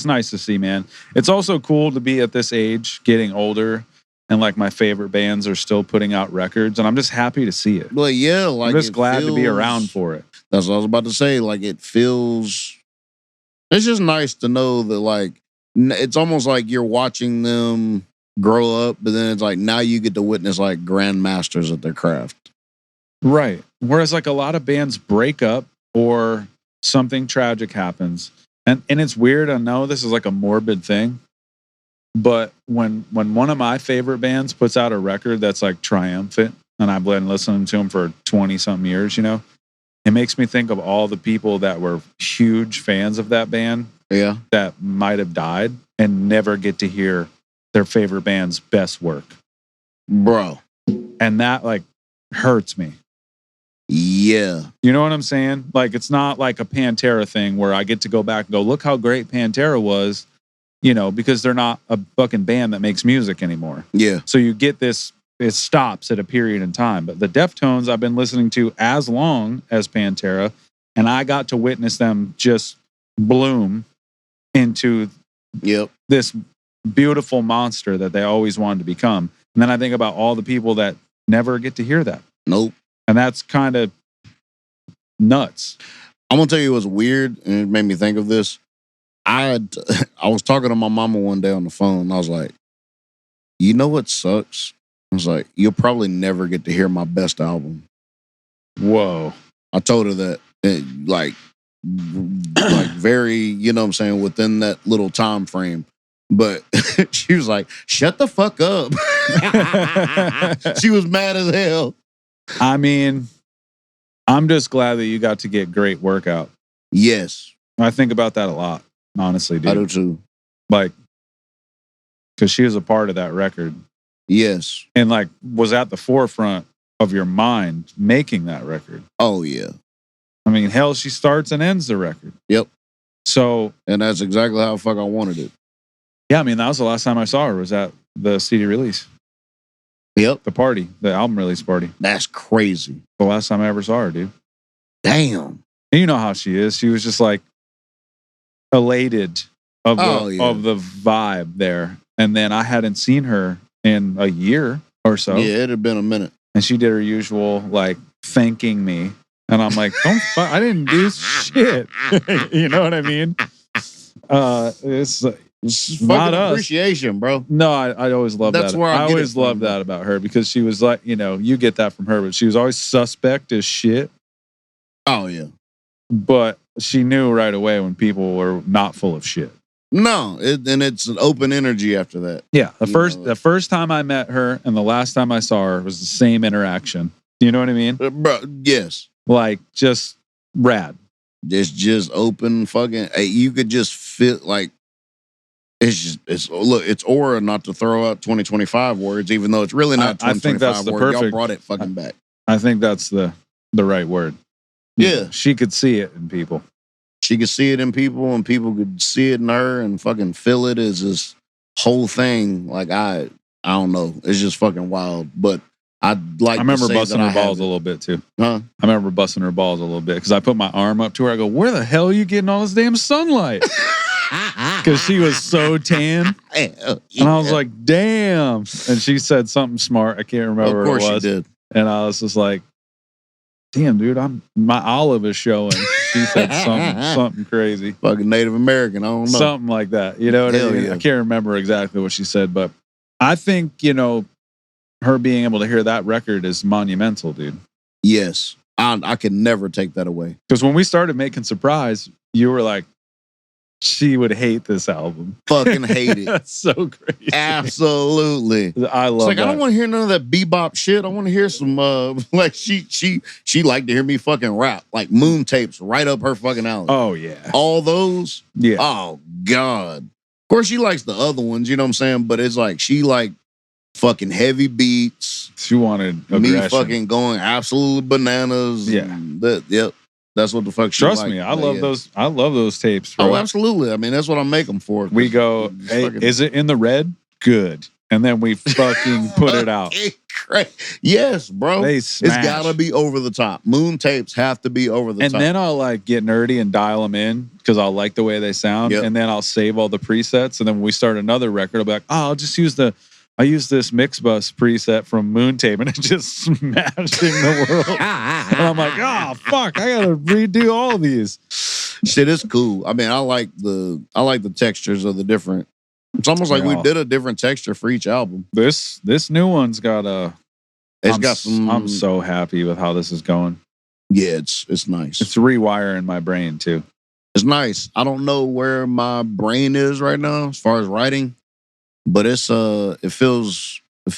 nice to see, man. It's also cool to be at this age, getting older, and like my favorite bands are still putting out records, and I'm just happy to see it. Well, yeah, like I'm just glad to be around for it. That's what I was about to say. Like it feels, it's just nice to know that like it's almost like you're watching them grow up, but then it's like now you get to witness like grandmasters at their craft. Right. Whereas like a lot of bands break up or something tragic happens. And it's weird. I know this is like a morbid thing, but when one of my favorite bands puts out a record that's like triumphant, and I've been listening to them for 20-something years, you know, it makes me think of all the people that were huge fans of that band, yeah, that might have died and never get to hear their favorite band's best work, bro. And that like hurts me. Yeah. You know what I'm saying? Like, it's not like a Pantera thing where I get to go back and go, look how great Pantera was, you know, because they're not a fucking band that makes music anymore. Yeah. So you get this, it stops at a period in time. But the Deftones I've been listening to as long as Pantera, and I got to witness them just bloom into this beautiful monster that they always wanted to become. And then I think about all the people that never get to hear that. Nope. And that's kind of nuts. I'm going to tell you what's weird, and it made me think of this. I was talking to my mama one day on the phone, and I was like, you know what sucks? I was like, you'll probably never get to hear my best album. Whoa. I told her that, like very, you know what I'm saying, within that little time frame. But she was like, shut the fuck up. She was mad as hell. I mean, I'm just glad that you got to get great workout. Yes. I think about that a lot, honestly, dude. I do too. Like, because she was a part of that record. Yes. And like was at the forefront of your mind making that record. Oh, yeah. I mean, hell, she starts and ends the record. Yep. So. And that's exactly how the fuck I wanted it. Yeah, I mean, that was the last time I saw her was at the CD release. Yep. The party, the album release party. That's crazy. The last time I ever saw her, dude. Damn. And you know how she is. She was just like elated of the vibe there. And then I hadn't seen her in a year or so. Yeah, it had been a minute. And she did her usual like thanking me. And I'm like, I didn't do shit. You know what I mean? It's not us. Appreciation, bro. No, I always love that. That's where I always love that about her because she was like, you know, you get that from her, but she was always suspect as shit. Oh, yeah. But she knew right away when people were not full of shit. No, and it's an open energy after that. Yeah, the first time I met her and the last time I saw her was the same interaction. You know what I mean? Bro, yes. Like just rad. It's just open fucking. Hey, you could just feel like it's aura. Not to throw out 2025 words, even though it's really not 2025 I think that's the word. perfect. Y'all brought it fucking back. I think that's the right word. Yeah, she could see it in people. She could see it in people, and people could see it in her, and fucking feel it as this whole thing. Like I don't know. It's just fucking wild. But I remember busting her balls a little bit too. Huh? I remember busting her balls a little bit because I put my arm up to her. I go, "Where the hell are you getting all this damn sunlight?" Because she was so tan, and I was like, "Damn!" And she said something smart. I can't remember. Of course what it was. She did. And I was just like, "Damn, dude, my olive is showing." She said something crazy. Fucking Native American. I don't know. Something like that. You know what I mean? Yeah. I can't remember exactly what she said, but I think her being able to hear that record is monumental, dude. Yes. I can never take that away. Because when we started making Surprise, you were like, she would hate this album. Fucking hate it. That's so crazy. Absolutely. I love it. It's like, I don't want to hear none of that bebop shit. I want to hear some, like, she liked to hear me fucking rap. Like, Moon Tapes right up her fucking alley. Oh, yeah. All those? Yeah. Oh, God. Of course, she likes the other ones, you know what I'm saying? But it's like, she like fucking heavy beats. She wanted aggression. Me fucking going absolute bananas. Yeah. Yep. That's what the fuck she Trust me, I love those. I love those tapes. Bro. Oh, absolutely. I mean, that's what I make them for. We go, hey, is it in the red? Good. And then we fucking put it out. Yes, bro. It's gotta be over the top. Moon Tapes have to be over the top. And then I'll like get nerdy and dial them in because I'll like the way they sound. Yep. And then I'll save all the presets. And then when we start another record, I'll be like, I'll just use I use this mix bus preset from Moon Tape, and it's just smashing the world. And I'm like, oh fuck, I gotta redo all of these. Shit is cool. I mean, I like the textures of the different. It's almost like we did a different texture for each album. This new one's got a. I'm so happy with how this is going. Yeah, it's nice. It's rewiring my brain too. It's nice. I don't know where my brain is right now as far as writing. But it feels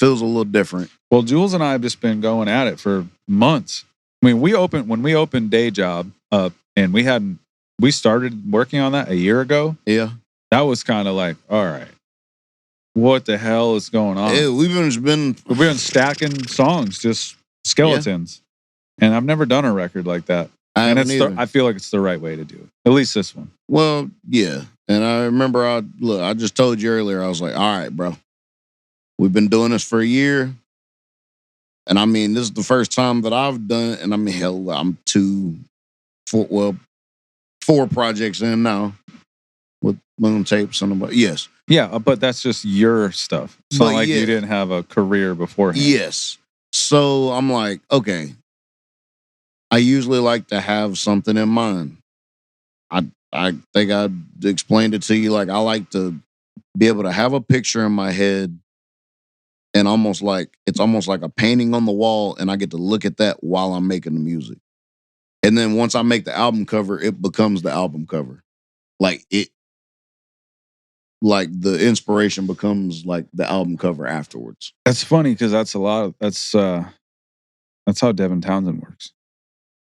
a little different. Well, Jules and I have just been going at it for months. I mean, when we opened Day Job up, and we started working on that a year ago. Yeah, that was kind of like, all right, what the hell is going on? Yeah, we've been stacking songs, just skeletons, and I've never done a record like that. I feel like it's the right way to do it. At least this one. Well, yeah. And I remember I just told you earlier, I was like, all right, bro. We've been doing this for a year. And I mean, this is the first time that I've done it. And I mean, hell, I'm 4 projects in now with Moon Tapes and yes. Yeah, but that's just your stuff. It's not like you didn't have a career beforehand. Yes. So I'm like, okay. I usually like to have something in mind. I think I explained it to you. Like, I like to be able to have a picture in my head and it's almost like a painting on the wall, and I get to look at that while I'm making the music. And then once I make the album cover, it becomes the album cover. Like the inspiration becomes like the album cover afterwards. That's funny because that's how Devin Townsend works.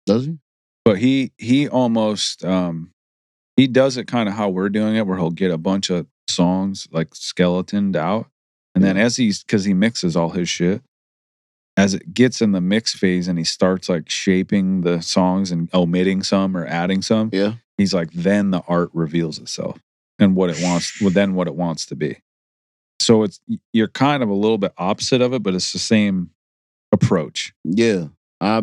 Does he? But he almost he does it kind of how we're doing it, where he'll get a bunch of songs like skeletoned out. And then because he mixes all his shit, as it gets in the mix phase and he starts like shaping the songs and omitting some or adding some, he's like, then the art reveals itself and what it wants to be. So you're kind of a little bit opposite of it, but it's the same approach. Yeah. I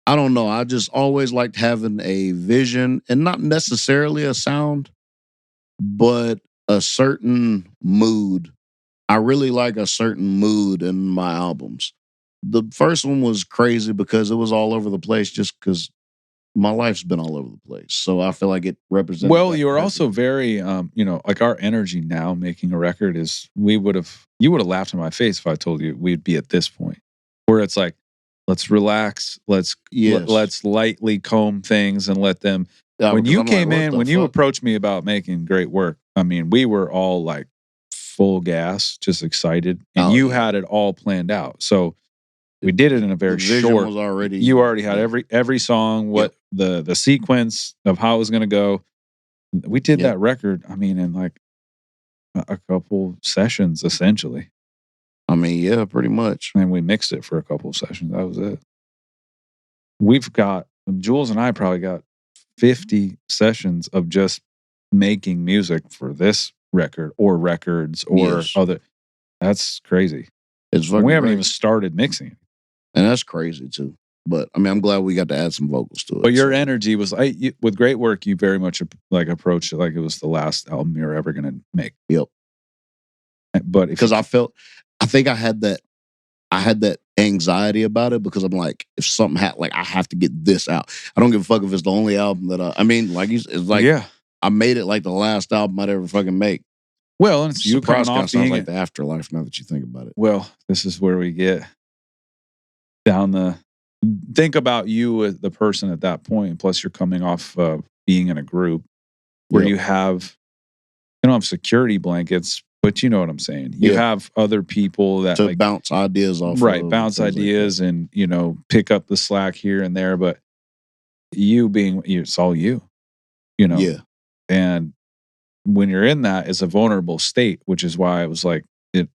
don't know. I just always liked having a vision and not necessarily a sound, but a certain mood. I really like a certain mood in my albums. The first one was crazy because it was all over the place just because my life's been all over the place. So I feel like it represents. Well, you're also very, like our energy now making a record is you would have laughed in my face if I told you we'd be at this point where it's like, let's relax. Let's lightly comb things and let them. When you came in, when you approached me about making great work, I mean, we were all like full gas, just excited, and you had it all planned out. So we did it in a very short. You already had every song, what the sequence of how it was going to go. We did that record. I mean, in like a couple sessions, essentially. I mean, yeah, pretty much. And we mixed it for a couple of sessions. That was it. We've got Jules and I probably got 50 sessions of just making music for this record or records or other. That's crazy. It's fucking we haven't crazy. even started mixing it. And that's crazy too. But I mean, I'm glad we got to add some vocals to it. But your energy was with great work. You very much like approached it like it was the last album you're ever going to make. Yep. But because I think I had that anxiety about it because I'm like, if something like I have to get this out. I don't give a fuck if it's the only album that I mean, like it's like I made it like the last album I'd ever fucking make. Well, and it's you coming off sounds like the afterlife now that you think about it. Well, this is where we get down think about you as the person at that point. Plus, you're coming off being in a group where you don't have security blankets, but you know what I'm saying. You have other people that to bounce ideas off. Right, bounce ideas like and pick up the slack here and there. But it's all you. Yeah. And when you're in that, it's a vulnerable state, which is why it was like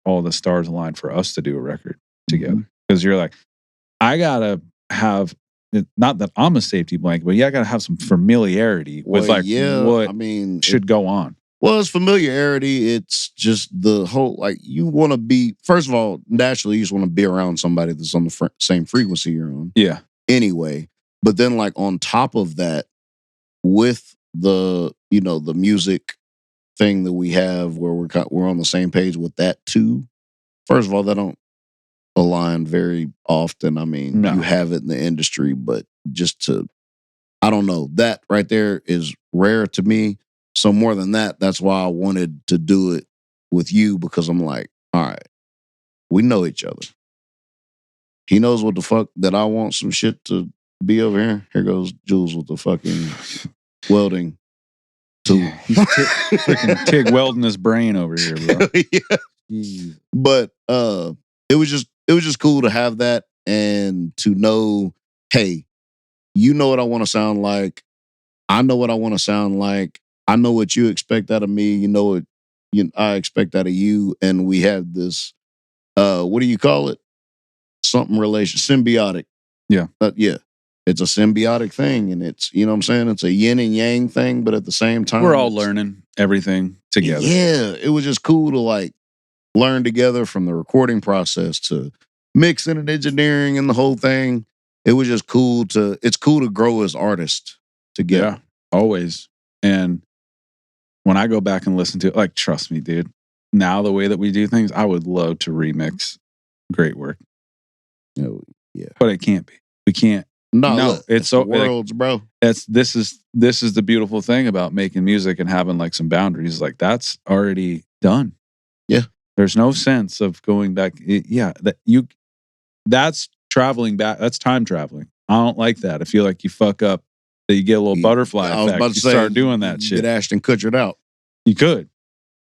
all the stars aligned for us to do a record together. Because you're like, I gotta have, not that I'm a safety blanket, but I gotta have some familiarity with what should go on. Well, it's familiarity. It's just the whole, like, you want to be, first of all, naturally, you just want to be around somebody that's on the same frequency you're on. Yeah. Anyway, but then like on top of that, with the, the music thing that we have where we're on the same page with that too. First of all, that don't align very often. I mean, you have it in the industry, but I don't know, that right there is rare to me. So more than that, that's why I wanted to do it with you, because I'm like, all right, we know each other. He knows what the fuck that I want some shit to be over here. Here goes Jules with the fucking welding tool. Yeah, he's freaking TIG welding his brain over here, bro. But it was just cool to have that and to know, hey, you know what I want to sound like. I know what I want to sound like. I know what you expect out of me. You know what I expect out of you. And we have this, what do you call it? Something symbiotic. Yeah. Yeah. It's a symbiotic thing. And it's, you know what I'm saying? It's a yin and yang thing, but at the same time, we're all learning everything together. Yeah. It was just cool to like learn together, from the recording process to mixing and engineering and the whole thing. It was just it's cool to grow as artists together. Yeah, always. And when I go back and listen to it, like, trust me, dude, now the way that we do things, I would love to remix great work. Oh, yeah. But it can't be. We can't. No, it's so worlds, bro. This is the beautiful thing about making music and having like some boundaries. Like, that's already done. Yeah. There's no sense of going back. That's traveling back. That's time traveling. I don't like that. I feel like you fuck up, that you get a little butterfly effect. I was about to say, start doing that shit. Get Ashton Kutchered out. You could.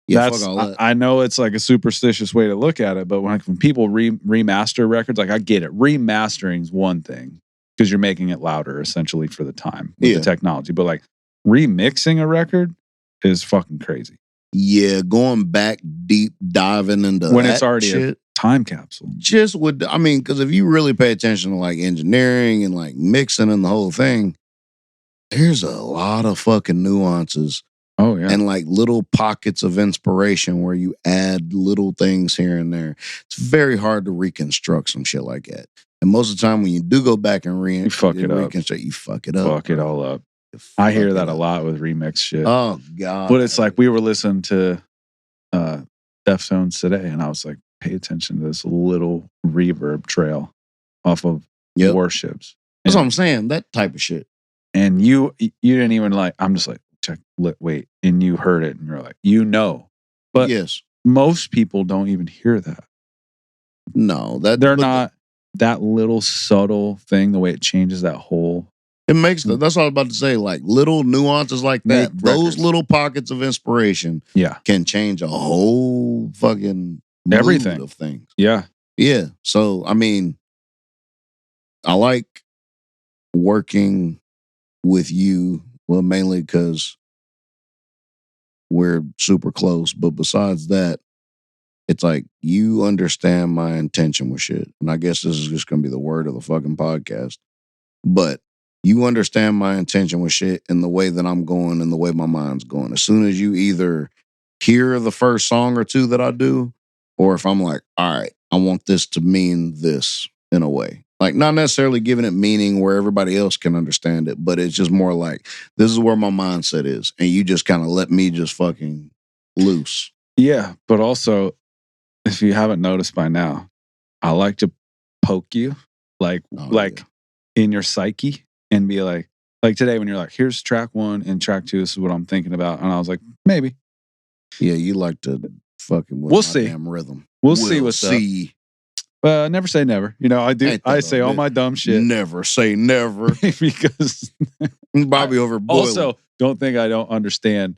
Yeah, fuck all that. I know it's like a superstitious way to look at it, but when people remaster records, like, I get it. Remastering is one thing because you're making it louder essentially for the time with the technology. But like remixing a record is fucking crazy. Yeah, going back deep diving into when that it's already shit, a time capsule. just would, I mean, because if you really pay attention to like engineering and like mixing and the whole thing, there's a lot of fucking nuances Oh yeah. and like little pockets of inspiration where you add little things here and there. It's very hard to reconstruct some shit like that. And most of the time when you do go back and You fuck it up. reconstruct, you fuck it up. Fuck it bro. all up. You I fuck hear it that a up. lot with remix shit. Oh God. But it's like we were listening to Deftones today, and I was like, pay attention to this little reverb trail off of Yep. Warships. That's what I'm saying. That type of shit. And you didn't even like, I'm just like, check, wait. And you heard it and you're like, you know. But yes, most people don't even hear that. no, They're not that little subtle thing, the way it changes that whole. It makes that's what I was about to say. Like little nuances like that, those little pockets of inspiration, can change a whole fucking mood everything of things. Yeah. So I mean, I like working with you. Well, mainly because we're super close. But besides that, it's like you understand my intention with shit. And I guess this is just gonna be the word of the fucking podcast. But you understand my intention with shit and the way that I'm going and the way my mind's going. As soon as you either hear the first song or two that I do, or if I'm like, all right, I want this to mean this in a way. Like not necessarily giving it meaning where everybody else can understand it, but it's just more like, this is where my mindset is. And you just kind of let me just fucking loose. Yeah. But also, if you haven't noticed by now, I like to poke you in your psyche and be like today when you're like, here's track 1 and track 2, this is what I'm thinking about. And I was like, maybe. Yeah, you like to fucking with we'll my see. Damn rhythm. We'll see what's up. Never say never. You know, I do. I say all my dumb shit. Never say never. Because Bobby over boiling. Also, don't think I don't understand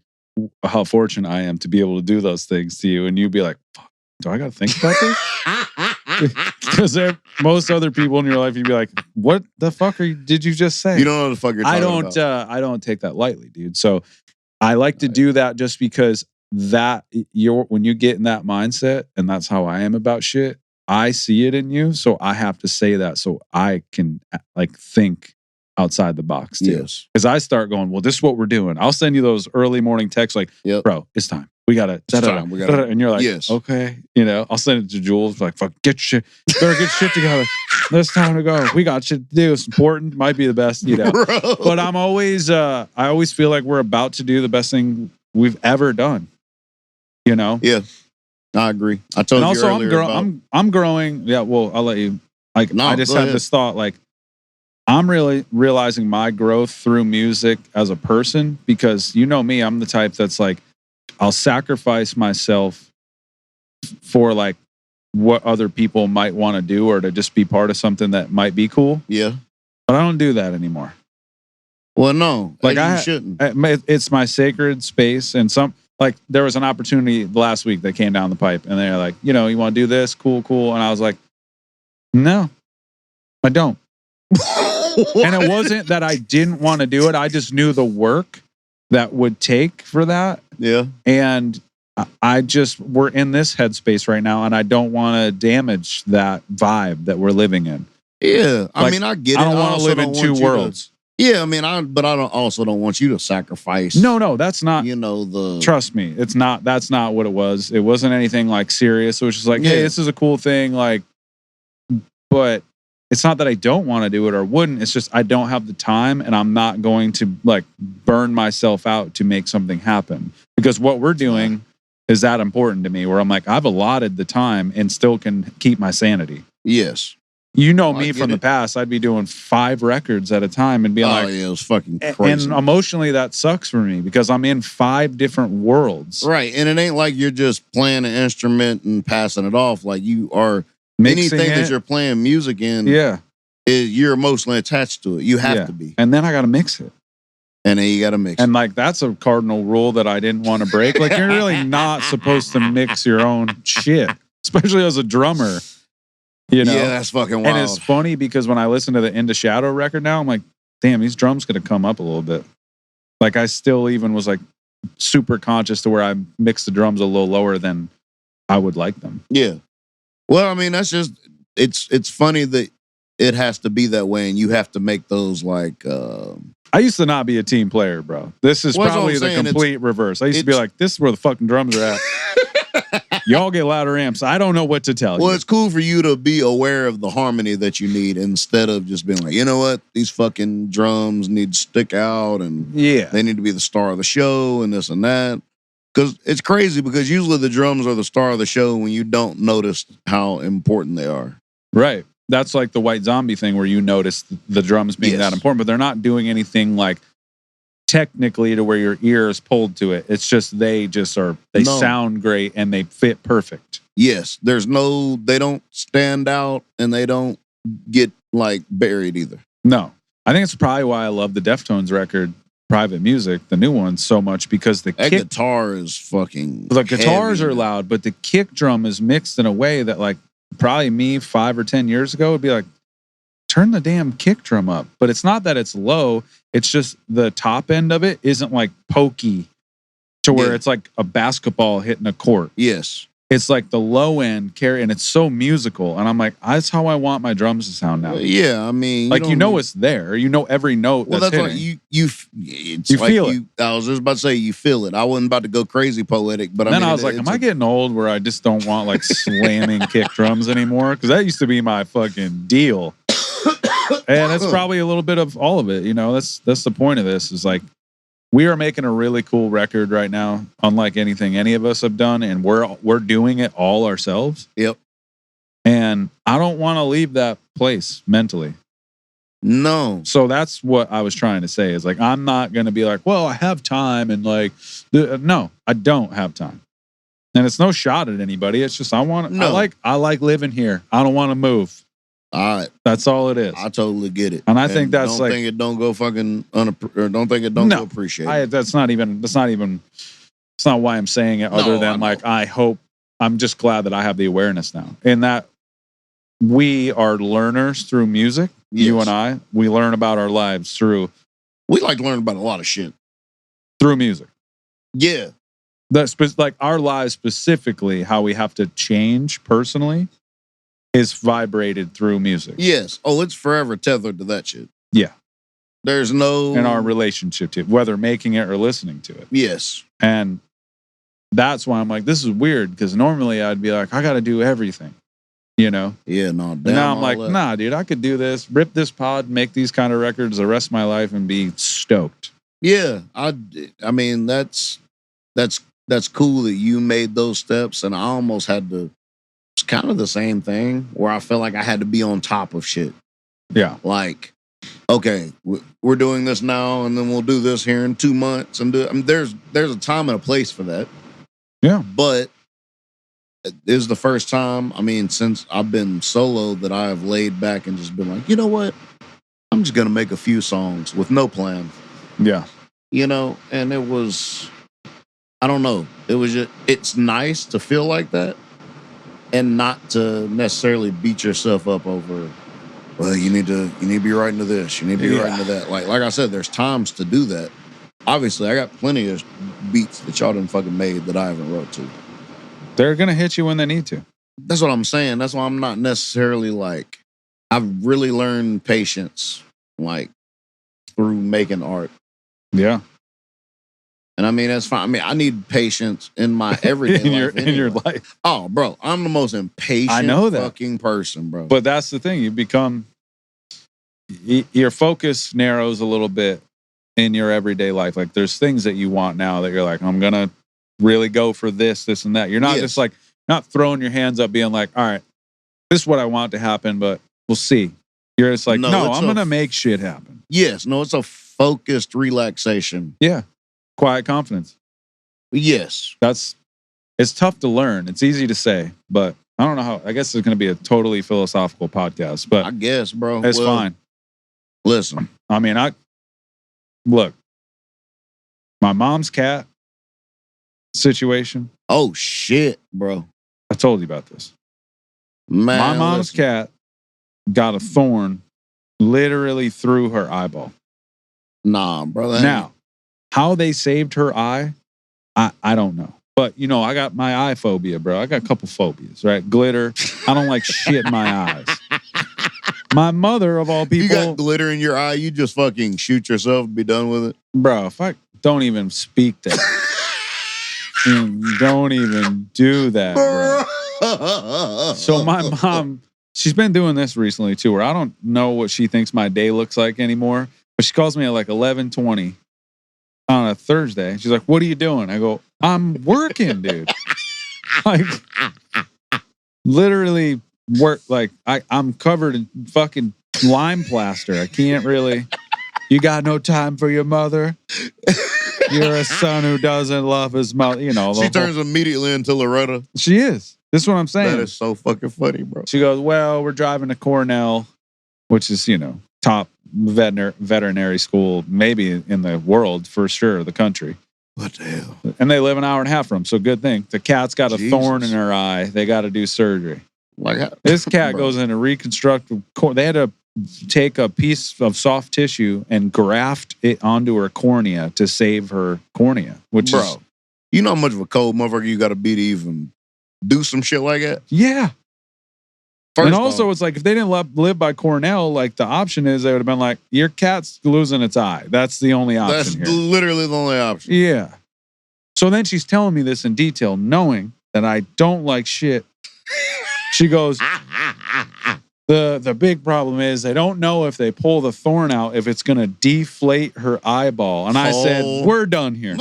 how fortunate I am to be able to do those things to you. And you'd be like, fuck, do I got to think about this? Because most other people in your life, you'd be like, what the fuck did you just say? You don't know what the fuck you're talking about. I don't take that lightly, dude. So I like to do that just because when you get in that mindset, and that's how I am about shit, I see it in you. So I have to say that so I can like think outside the box too. Yes. Because I start going, well, this is what we're doing. I'll send you those early morning texts like, bro, it's time. We got to, and you're like, yes. Okay. You know, I'll send it to Jules like, fuck, get your shit. Better get shit together. It's time to go. We got shit to do. It's important. Might be the best, you know. Bro. But I'm always, I always feel like we're about to do the best thing we've ever done. You know? Yeah. I agree. I told you also, earlier I'm growing. Yeah, well, I'll let you. Like, no, I just had this thought. Like, I'm really realizing my growth through music as a person because you know me. I'm the type that's like, I'll sacrifice myself for like what other people might want to do or to just be part of something that might be cool. Yeah, but I don't do that anymore. Well, no, like you shouldn't. It's my sacred space, and like there was an opportunity last week that came down the pipe, and they're like, you know, you want to do this? Cool. And I was like, no, I don't. And it wasn't that I didn't want to do it. I just knew the work that would take for that. Yeah. And we're in this headspace right now, and I don't want to damage that vibe that we're living in. Yeah. I mean, I get it. I don't want to live in two worlds. Yeah, I mean, but I also don't want you to sacrifice. No, that's not. You know, trust me, it's not. That's not what it was. It wasn't anything like serious. It was just like, hey, this is a cool thing. Like, but it's not that I don't want to do it or wouldn't. It's just I don't have the time, and I'm not going to like burn myself out to make something happen because what we're doing is that important to me. Where I'm like, I've allotted the time and still can keep my sanity. Yes. You know me from the past. I'd be doing 5 records at a time and being like, yeah, it was fucking crazy. And emotionally, that sucks for me because I'm in 5 different worlds. Right. And it ain't like you're just playing an instrument and passing it off. Like you are mixing anything that you're playing music in. Yeah. You're emotionally attached to it. You have to be. And then I got to mix it. And then you got to mix and like, that's a cardinal rule that I didn't want to break. Like, you're really not supposed to mix your own shit, especially as a drummer. You know? Yeah, that's fucking wild. And it's funny because when I listen to the Into Shadow record now, I'm like, damn, these drums could have come up a little bit. Like I still even was like, super conscious to where I mix the drums a little lower than I would like them. Yeah. Well, I mean, that's just it's funny that it has to be that way, and you have to make those like. I used to not be a team player, bro. This is probably the complete reverse. I used to be like, this is where the fucking drums are at. Y'all get louder amps. I don't know what to tell you. Well, it's cool for you to be aware of the harmony that you need instead of just being like, you know what, these fucking drums need to stick out and they need to be the star of the show and this and that. Because it's crazy because usually the drums are the star of the show when you don't notice how important they are. Right. That's like the White Zombie thing where you notice the drums being that important, but they're not doing anything like technically to where your ear is pulled to it. It's just they sound great and they fit perfect. Yes. They don't stand out and they don't get like buried either. No. I think it's probably why I love the Deftones record, Private Music, the new one, so much because the guitar is fucking the guitars heavy, are loud, but the kick drum is mixed in a way that like probably me 5 or 10 years ago would be like, turn the damn kick drum up. But it's not that it's low. It's just the top end of it isn't like pokey to where it's like a basketball hitting a court. Yes. It's like the low end carry, and it's so musical. And I'm like, that's how I want my drums to sound now. Yeah, I mean, like it's there. You know every note. Well, that's what you feel it. I was just about to say you feel it. I wasn't about to go crazy poetic, but then I was like, am I getting old where I just don't want like slamming kick drums anymore? Because that used to be my fucking deal. And it's probably a little bit of all of it. That's the point of this is like, we are making a really cool record right now, unlike anything any of us have done, and we're doing it all ourselves. Yep. And I don't want to leave that place mentally. No. So that's what I was trying to say is like, I'm not going to be like, well, I have time. And like, no, I don't have time. And it's no shot at anybody. It's just, I like living here. I don't want to move. All right. That's all it is. I totally get it. And I think that's don't like, think it don't go fucking don't think it don't go appreciated. That's not why I'm saying it other than like, I'm just glad that I have the awareness now and that we are learners through music. Yes. You and I, we learn about our lives we like to learn about a lot of shit through music. Yeah. That's like our lives specifically, how we have to change personally is vibrated through music. Yes. Oh, it's forever tethered to that shit. Yeah. There's no... in our relationship to it, whether making it or listening to it. Yes. And that's why I'm like, this is weird, because normally I'd be like, I got to do everything, Yeah, no. And now I'm like, nah, dude, I could do this, rip this pod, make these kind of records the rest of my life and be stoked. Yeah. I mean, that's cool that you made those steps, and I almost had to... It's kind of the same thing where I felt like I had to be on top of shit. Yeah. Like, okay, we're doing this now, and then we'll do this here in 2 months. And there's a time and a place for that. Yeah. But it is the first time, since I've been solo, that I have laid back and just been like, you know what? I'm just going to make a few songs with no plan. Yeah. And it was, I don't know. It was just, it's nice to feel like that. And not to necessarily beat yourself up over, well, you need to be writing to this, you need to be writing to that. Like I said, there's times to do that. Obviously, I got plenty of beats that y'all done fucking made that I haven't wrote to. They're gonna hit you when they need to. That's what I'm saying. That's why I'm not necessarily like, I've really learned patience, like through making art. Yeah. And that's fine. I need patience in my everyday life. In your life. Oh, bro, I'm the most impatient fucking person, bro. But that's the thing. You become, your focus narrows a little bit in your everyday life. Like there's things that you want now that you're like, I'm going to really go for this, and that. You're not just like, not throwing your hands up being like, all right, this is what I want to happen, but we'll see. You're just like, no I'm going to make shit happen. Yes. No, it's a focused relaxation. Yeah. Quiet confidence. Yes. It's tough to learn. It's easy to say, but I don't know how. I guess it's going to be a totally philosophical podcast, but I guess, bro. It's fine. Listen. Look, my mom's cat situation. Oh, shit, bro. I told you about this. Man, my mom's cat got a thorn literally through her eyeball. Nah, brother. Now, how they saved her eye I don't know. But, you know, I got my eye phobia, bro. I got a couple phobias, right? Glitter. I don't like shit in my eyes. My mother, of all people. You got glitter in your eye, you just fucking shoot yourself and be done with it. Bro, if I don't even speak that. Don't even do that, bro. So my mom, she's been doing this recently too, where I don't know what she thinks my day looks like anymore. But she calls me at like 11:20 on a Thursday. She's like, "What are you doing?" I go, "I'm working, dude." Like, literally work. Like I'm covered in fucking lime plaster. I can't really. You got no time for your mother. You're a son who doesn't love his mother. You know, she turns immediately into Loretta. She is. This is what I'm saying. That is so fucking funny, bro. She goes, "Well, we're driving to Cornell, which is, you know, top veterinary school, maybe in the world for sure, the country. What the hell? And they live an hour and a half from, so good thing. The cat's got a thorn in her eye. They got to do surgery. Like how? This cat goes in a reconstructive. They had to take a piece of soft tissue and graft it onto her cornea to save her cornea. Which, bro, you know how much of a cold motherfucker you got to be to even do some shit like that? Yeah. First and also, off, it's like if they didn't live by Cornell, like the option is they would have been like, your cat's losing its eye. That's the only option. That's here. literally the only option. Yeah. So then she's telling me this in detail, knowing that I don't like shit. She goes, the big problem is they don't know if they pull the thorn out, if it's going to deflate her eyeball. And I said, we're done here.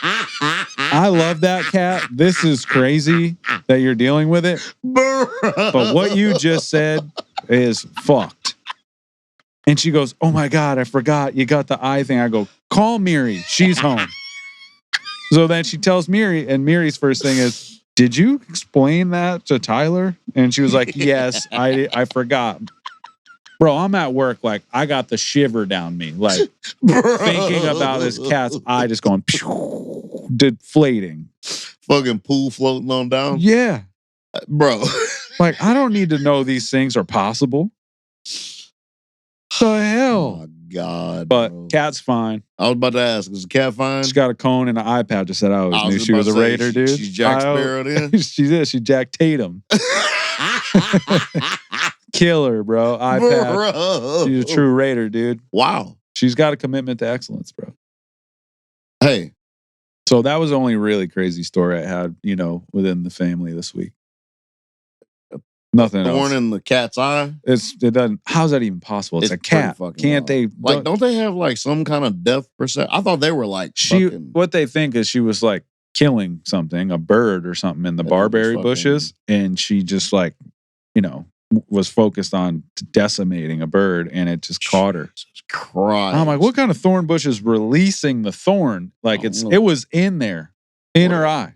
I love that cat. This is crazy that you're dealing with it. But what you just said is fucked. And she goes, "Oh my God, I forgot you got the eye thing." I go, "Call Miri. She's home." So then she tells Miri, and Miri's first thing is, "Did you explain that to Tyler?" And she was like, "Yes, I forgot." Bro, I'm at work, like, I got the shiver down me, like, thinking about this cat's eye just going, deflating. Fucking pool floating on down? Yeah. Bro. Like, I don't need to know these things are possible. The hell? Oh, my God, but bro. Cat's fine. I was about to ask, is the cat fine? She's got a cone and an eye patch that said I always knew she was a Raider, dude. She's Jack Sparrow, then? She is. She's Jack Tatum. Killer, bro. Eye patch. She's a true Raider, dude. Wow. She's got a commitment to excellence, bro. Hey. So that was the only really crazy story I had, you know, within the family this week. Nothing else. Thorn in the cat's eye? It doesn't. How's that even possible? It's a cat. Can't they? Like, don't they have like some kind of depth perception? I thought they were like what they think is she was like killing something, a bird or something in the barberry bushes, and she just like, you know, was focused on decimating a bird, and it just caught her. Jesus Christ. I'm like, what kind of thorn bush is releasing the thorn? Like it was in there, in her eye.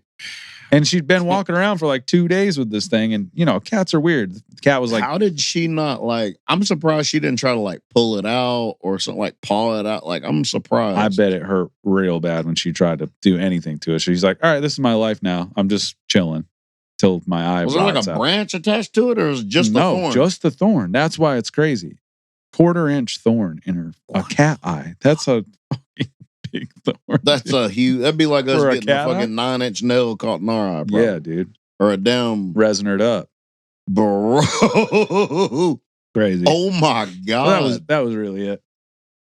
And she'd been walking around for like 2 days with this thing. And, you know, cats are weird. The cat was like... How did she not like... I'm surprised she didn't try to like pull it out or something, like paw it out. Like, I'm surprised. I bet it hurt real bad when she tried to do anything to it. She's like, all right, this is my life now. I'm just chilling till my eye was there like a branch attached to it, or was it just the thorn? No, just the thorn. That's why it's crazy. 1/4-inch thorn in her cat eye. That's a... big thorn. That's a huge. That'd be like us getting a fucking 9-inch nail caught in our eye, bro. Yeah, dude. Or a damn resinered up, bro. Crazy. Oh my God. Well, that was really it.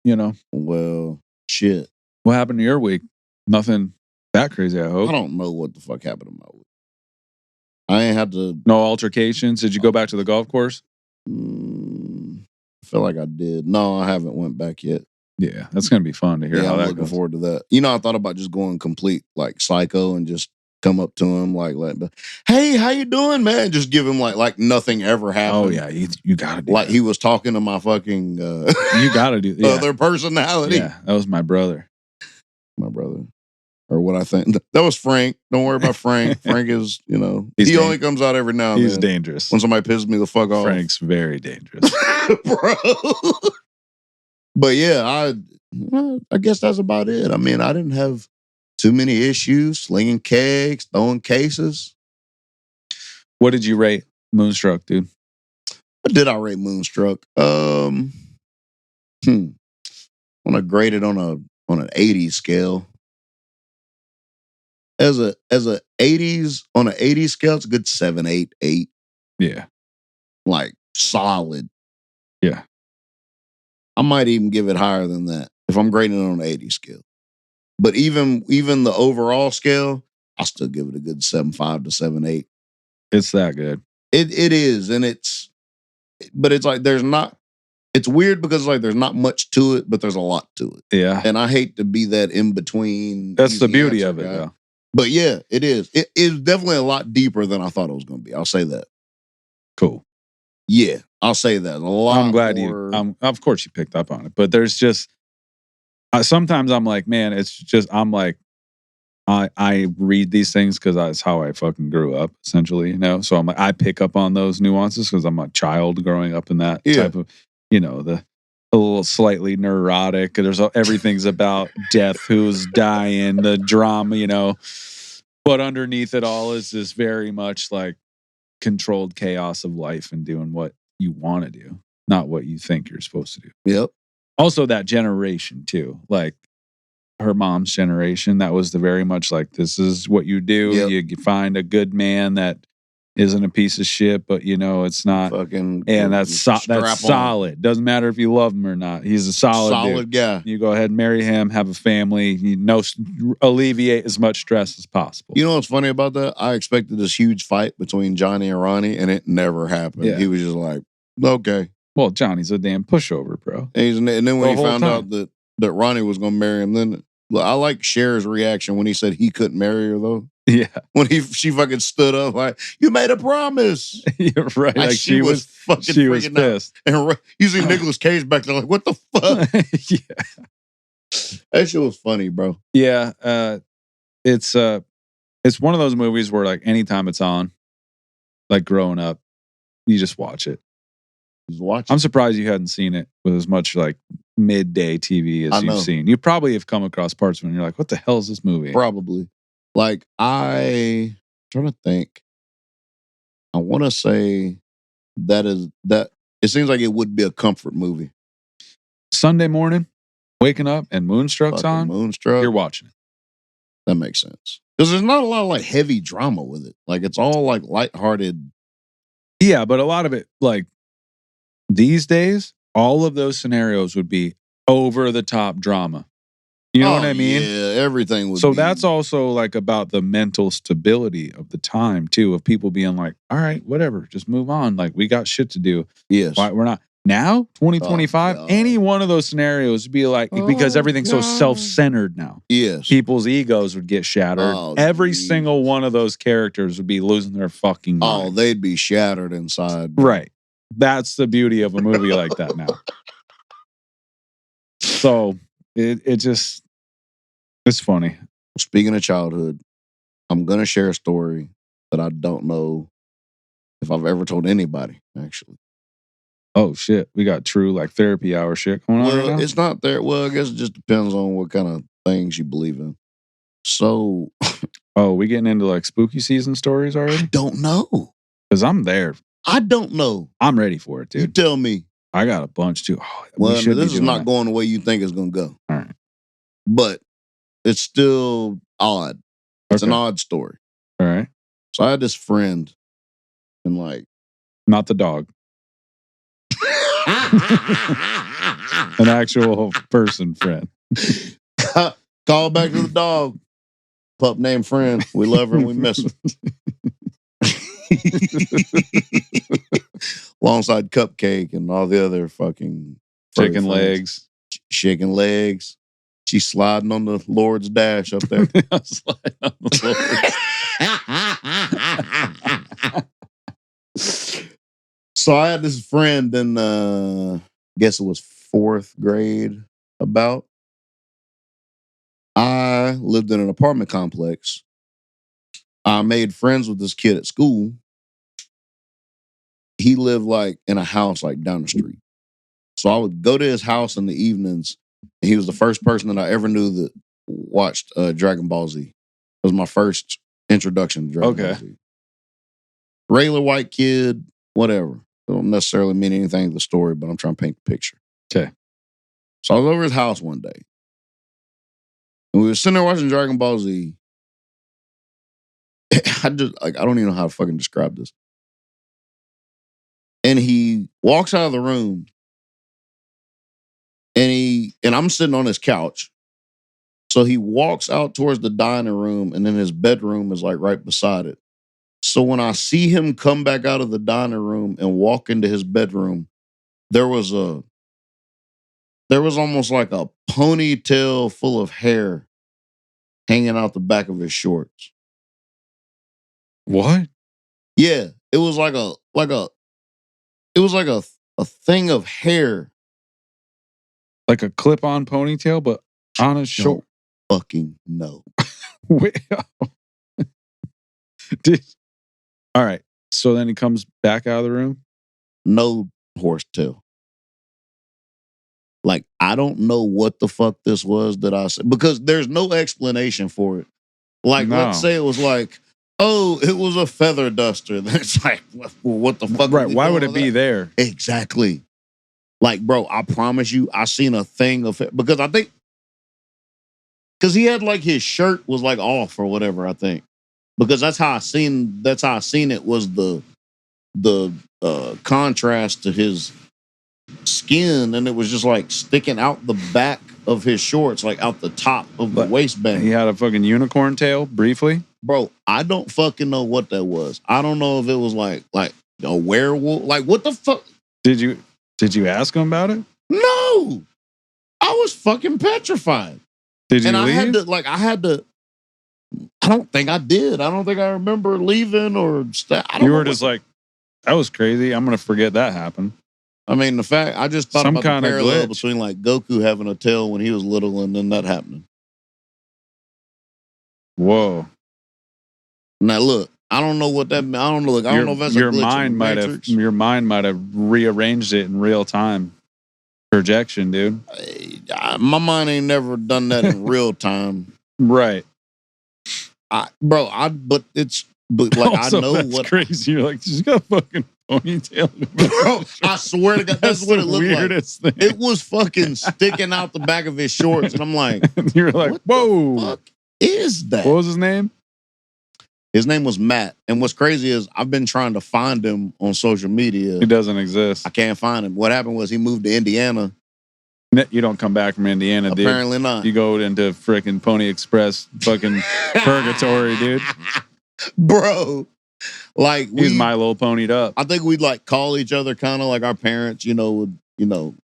You know. Well, shit. What happened to your week? Nothing that crazy. I hope. I don't know what the fuck happened to my week. I ain't had to. No altercations. Did you go back to the golf course? I feel like I did. No, I haven't went back yet. Yeah, that's gonna be fun to hear. Yeah, I'm looking forward to that. You know, I thought about just going complete like psycho and just come up to him like, "Hey, how you doing, man?" Just give him like nothing ever happened. Oh yeah, you gotta do like that. He was talking to my fucking you gotta do other personality. Yeah, that was my brother. My brother, or what I think that was Frank. Don't worry about Frank. Frank is, you know, he only comes out every now and then. He's dangerous. When somebody pisses me the fuck off, Frank's very dangerous, bro. But yeah, I guess that's about it. I mean, I didn't have too many issues, slinging kegs, throwing cases. What did you rate Moonstruck, dude? What did I rate Moonstruck? I want to grade it on an 80 scale. as a 80s on an 80s scale, it's a good 7, 8, 8. Yeah. Like solid. Yeah. I might even give it higher than that if I'm grading it on an 80 scale. But even the overall scale, I still give it a good 7.5 to 7.8. It's that good. It is, and but it's like there's not. It's weird because like there's not much to it, but there's a lot to it. Yeah. And I hate to be that in between. That's the beauty of it, guy. though. But yeah, it is. It is definitely a lot deeper than I thought it was going to be. I'll say that. Cool. Yeah, I'll say that. A lot. I'm glad more... of course you picked up on it, but there's just sometimes I'm like, man, it's just I'm like, I read these things because that's how I fucking grew up, essentially, you know. So I'm like, I pick up on those nuances because I'm a child growing up in that type of, you know, a little slightly neurotic. There's everything's about death, who's dying, the drama, you know. But underneath it all is this very much like controlled chaos of life and doing what you want to do, not what you think you're supposed to do. Yep. Also, that generation too, like her mom's generation, that was the very much like, this is what you do. Yep. You find a good man that isn't a piece of shit, but you know it's not. Fucking, and that's solid. Doesn't matter if you love him or not. He's a solid guy. You go ahead and marry him, have a family. You know, alleviate as much stress as possible. You know what's funny about that? I expected this huge fight between Johnny and Ronnie, and it never happened. Yeah. He was just like, okay. Well, Johnny's a damn pushover, bro. And then when he found out that Ronnie was going to marry him, then I like Cher's reaction when he said he couldn't marry her, though. Yeah. When she fucking stood up like, you made a promise. You're right. Like she was fucking she was pissed. And you see Nicolas Cage back there like, what the fuck? Yeah. That shit was funny, bro. Yeah. It's one of those movies where like anytime it's on, like growing up, you just watch it. I'm surprised you hadn't seen it with as much like midday TV as you've seen. You probably have come across parts when you're like, what the hell is this movie? Probably. Like I'm trying to think. I want to say that it seems like it would be a comfort movie. Sunday morning, waking up and Moonstruck's on. Moonstruck. You're watching it. That makes sense. Because there's not a lot of like heavy drama with it. Like it's all like lighthearted. Yeah, but a lot of it, like these days, all of those scenarios would be over the top drama. You know what I mean? Yeah, everything would So that's also like about the mental stability of the time too, of people being like, all right, whatever, just move on. Like we got shit to do. Yes. Why we're not now, 2025, any one of those scenarios would be like, because everything's so self-centered now. Yes. People's egos would get shattered. Every single one of those characters would be losing their fucking mind. Oh, they'd be shattered inside. Right. That's the beauty of a movie like that now. So it's funny. Speaking of childhood, I'm going to share a story that I don't know if I've ever told anybody, actually. Oh, shit. We got true, like, therapy hour shit going on right now? It's not there. Well, I guess it just depends on what kind of things you believe in. So... Oh, we getting into, like, spooky season stories already? I don't know. Because I'm there. I don't know. I'm ready for it, dude. You tell me. I got a bunch, too. Oh, well, this is not going the way you think it's going to go. All right. But it's still odd. It's an odd story. All right. So I had this friend and like... Not the dog. An actual person friend. Call back to the dog. Pup named friend. We love her and we miss her. Alongside Cupcake and all the other fucking chicken legs. Shaking legs. She's sliding on the Lord's dash up there. Sliding on the Lord's. So I had this friend in, I guess it was 4th grade about. I lived in an apartment complex. I made friends with this kid at school. He lived like in a house like down the street. So I would go to his house in the evenings, and he was the first person that I ever knew that watched Dragon Ball Z. It was my first introduction to Dragon Ball Z. Regular white kid, whatever. It don't necessarily mean anything to the story, but I'm trying to paint the picture. Okay. So I was over his house one day. And we were sitting there watching Dragon Ball Z. I don't even know how to fucking describe this. And he walks out of the room, and I'm sitting on his couch. So he walks out towards the dining room, and then his bedroom is like right beside it. So when I see him come back out of the dining room and walk into his bedroom, there was almost like a ponytail full of hair hanging out the back of his shorts. What? Yeah, it was like a thing of hair. Like a clip-on ponytail, but on his short. Fucking no. Wait. All right. So then he comes back out of the room. No horsetail. Like, I don't know what the fuck this was that I said, because there's no explanation for it. Like, let's say it was like, oh, it was a feather duster. Then it's like, well, what the fuck? Right. Why would it be there? Exactly. Like, bro, I promise you, I seen a thing of it because he had like his shirt was like off or whatever, I think. Because that's how I seen it was the contrast to his skin, and it was just like sticking out the back of his shorts, like out the top of the waistband. He had a fucking unicorn tail briefly. Bro, I don't fucking know what that was. I don't know if it was like a werewolf. Like, what the fuck? Did you ask him about it? No. I was fucking petrified. Did you and leave? I don't think I did. I don't think I remember leaving or you were just like, that was crazy. I'm going to forget that happened. I mean, the fact, I just thought Some about the kind of parallel glitch. between like Goku having a tail when he was little and then that happening. Whoa. Now look, I don't know what that. I don't know. Like, I don't know if that's your a glitch mind in the might Matrix. your mind might have rearranged it in real time. Projection, dude. My mind ain't never done that in real time. Right. But Also, I know that's what crazy. You're like, she's got a fucking ponytail. Bro, I swear to God, that's what it looked weirdest like. Thing. It was fucking sticking out the back of his shorts, and I'm like, you're like, what whoa, the fuck is that? What was his name? His name was Matt. And what's crazy is I've been trying to find him on social media. He doesn't exist. I can't find him. What happened was he moved to Indiana. You don't come back from Indiana, dude. Apparently not. You go into freaking Pony Express fucking purgatory, dude. Bro. Like, he's My Little Ponied Up. I think we'd like call each other kind of like our parents, would,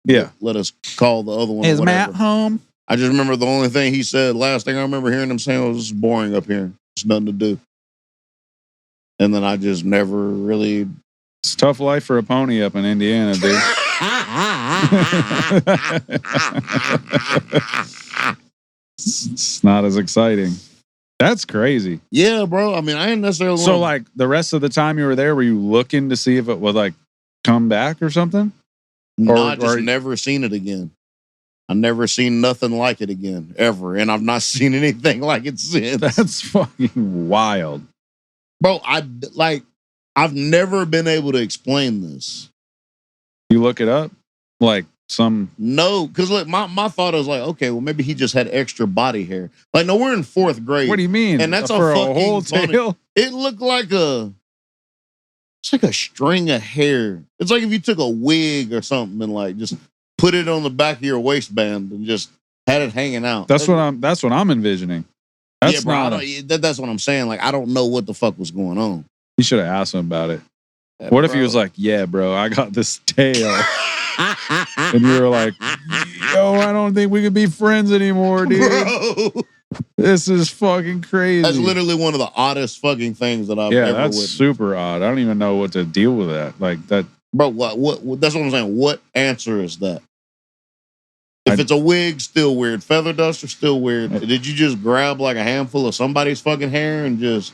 yeah, let us call the other one. Is Matt home? I just remember the only thing he said, last thing I remember hearing him saying was, "It's boring up here. It's nothing to do." And then I just never really. It's a tough life for a pony up in Indiana, dude. It's not as exciting. That's crazy. Yeah, bro. I mean, I ain't necessarily. So, like, the rest of the time you were there, were you looking to see if it would, like, come back or something? No, I just never seen it again. I never seen nothing like it again, ever. And I've not seen anything like it since. That's fucking wild. Bro, I've never been able to explain this. You look it up? Like, No, because look, my thought was like, okay, well, maybe he just had extra body hair. Like, no, we're in 4th grade. What do you mean? And that's for a a whole tail? It looked like it's like a string of hair. It's like if you took a wig or something and like just put it on the back of your waistband and just had it hanging out. That's what I'm envisioning. That's that's what I'm saying. Like, I don't know what the fuck was going on. You should have asked him about it. What if he was like, yeah, bro, I got this tail. And you were like, yo, I don't think we can be friends anymore, dude. Bro. This is fucking crazy. That's literally one of the oddest fucking things that I've ever that's witnessed. super odd. I don't even know what to deal with that. Like that. Bro, what that's what I'm saying. What answer is that? If it's a wig, still weird. Feather duster, still weird. Did you just grab like a handful of somebody's fucking hair and just...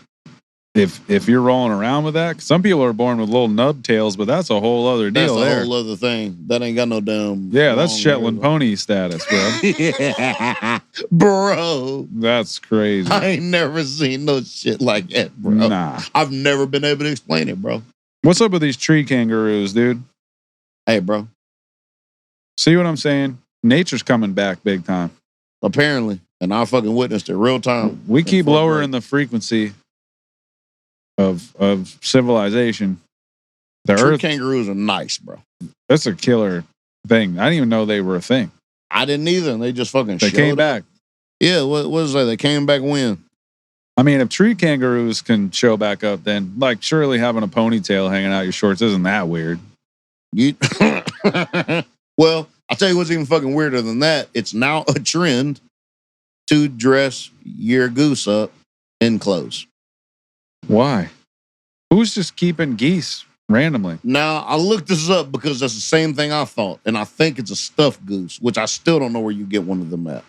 If you're rolling around with that, some people are born with little nub tails, but that's a whole other deal. That's a whole other thing. That ain't got no damn... Yeah, that's Shetland pony status, bro. Yeah. Bro. That's crazy. I ain't never seen no shit like that, bro. Nah. I've never been able to explain it, bro. What's up with these tree kangaroos, dude? Hey, bro. See what I'm saying? Nature's coming back big time. Apparently. And I fucking witnessed it real time. We keep lowering the frequency of civilization. The True Earth kangaroos are nice, bro. That's a killer thing. I didn't even know they were a thing. I didn't either. And they just fucking They came back. Yeah, what is that? They came back when? I mean, if tree kangaroos can show back up, then like surely having a ponytail hanging out your shorts isn't that weird. Well, I'll tell you what's even fucking weirder than that. It's now a trend to dress your goose up in clothes. Why? Who's just keeping geese randomly? Now, I looked this up because that's the same thing I thought. And I think it's a stuffed goose, which I still don't know where you get one of them at.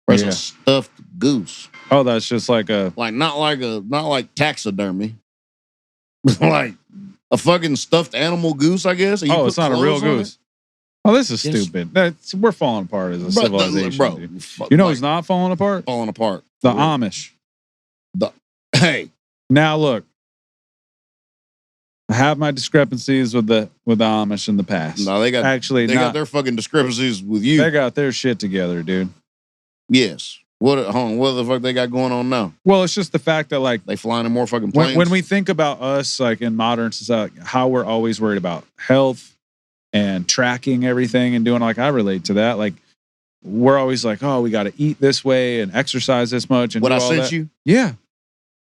It's a stuffed goose. Oh, that's just like a not like taxidermy. Like a fucking stuffed animal goose, I guess. Oh, it's not a real goose. Oh, this is stupid. We're falling apart as a civilization. Bro, you know who's not falling apart? Falling apart. The Amish. Hey. Now look. I have my discrepancies with the Amish in the past. No, they got got their fucking discrepancies with you. They got their shit together, dude. Yes. What the fuck they got going on now? Well, it's just the fact that like they flying in more fucking planes. When we think about us like in modern society, how we're always worried about health and tracking everything and doing, like, I relate to that. Like, we're always like, oh, we got to eat this way and exercise this much. And what I sent you? Yeah.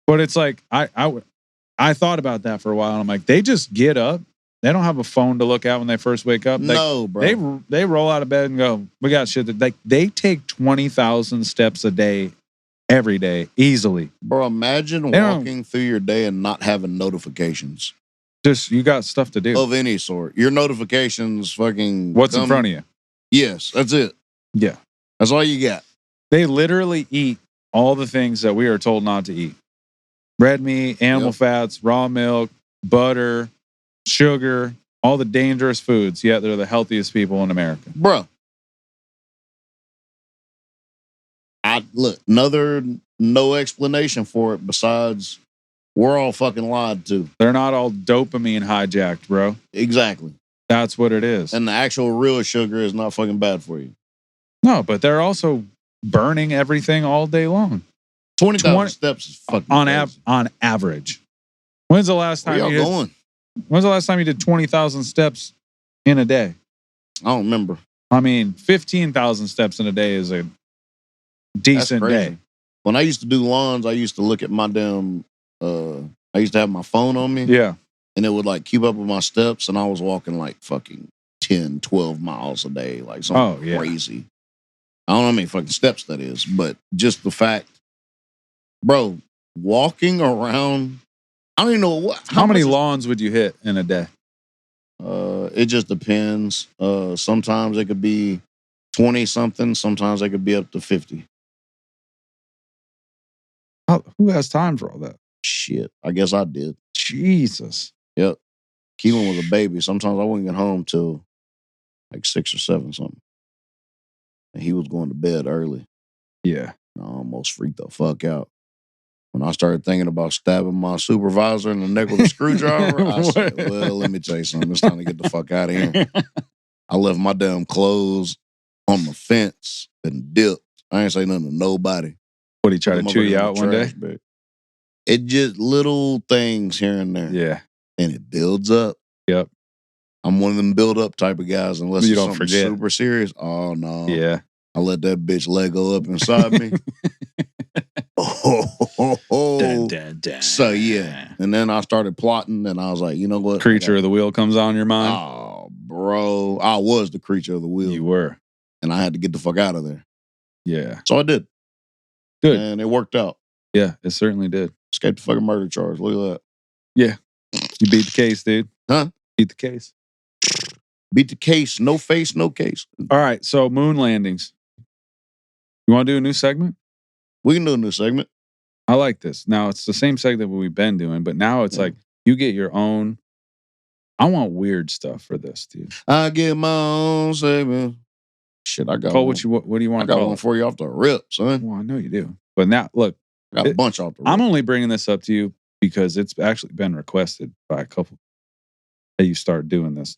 But it's like, I thought about that for a while. And I'm like, they just get up. They don't have a phone to look at when they first wake up. No, bro. They roll out of bed and go, we got shit that they take 20,000 steps a day, every day, easily. Bro, imagine walking through your day and not having notifications. Just, you got stuff to do. Of any sort. Your notifications fucking... What's in front of you? Yes, that's it. Yeah. That's all you got. They literally eat all the things that we are told not to eat. Red meat, animal fats, raw milk, butter, sugar, all the dangerous foods, yet they're the healthiest people in America. Bro. Look, no explanation for it besides... We're all fucking lied to. They're not all dopamine hijacked, bro. Exactly. That's what it is. And the actual real sugar is not fucking bad for you. No, but they're also burning everything all day long. 20,000 steps is fucking on average. When's the last time When's the last time you did 20,000 steps in a day? I don't remember. I mean, 15,000 steps in a day is a decent day. When I used to do lawns, I used to look at my damn... I used to have my phone on me. Yeah. And it would like keep up with my steps. And I was walking like fucking 10, 12 miles a day. Like something crazy. I don't know how many fucking steps that is. But just the fact, bro, walking around, I don't even know how many lawns would you hit in a day? It just depends. Sometimes it could be 20 something. Sometimes it could be up to 50. Who has time for all that? Shit, I guess I did. Jesus. Yep. Keelan was a baby. Sometimes I wouldn't get home till like 6 or 7 something. And he was going to bed early. Yeah. I almost freaked the fuck out. When I started thinking about stabbing my supervisor in the neck with a screwdriver, I said, well, let me tell you something. It's time to get the fuck out of here. I left my damn clothes on the fence and dipped. I ain't say nothing to nobody. What, he tried to chew you out one day? Bag. It just little things here and there. Yeah. And it builds up. Yep. I'm one of them build up type of guys unless you it's don't something forget. Super serious. Oh, no. Yeah. I let that bitch Lego up inside me. Dun, dun, dun. So, yeah. And then I started plotting and I was like, you know what? Creature of the wheel comes on your mind. Oh, bro. I was the creature of the wheel. You were. And I had to get the fuck out of there. Yeah. So I did. Good. And it worked out. Yeah, it certainly did. Escaped the fucking murder charge. Look at that. Yeah. You beat the case, dude. Huh? Beat the case. Beat the case. No face, no case. All right. So moon landings. You want to do a new segment? We can do a new segment. I like this. Now, it's the same segment we've been doing, but now it's like you get your own. I want weird stuff for this, dude. I get my own segment. Shit, I got Cole, one. what do you want I got one for you off the rip, son. Well, I know you do. But now, look. I got a bunch off the rip. I'm only bringing this up to you because it's actually been requested by a couple that you start doing this.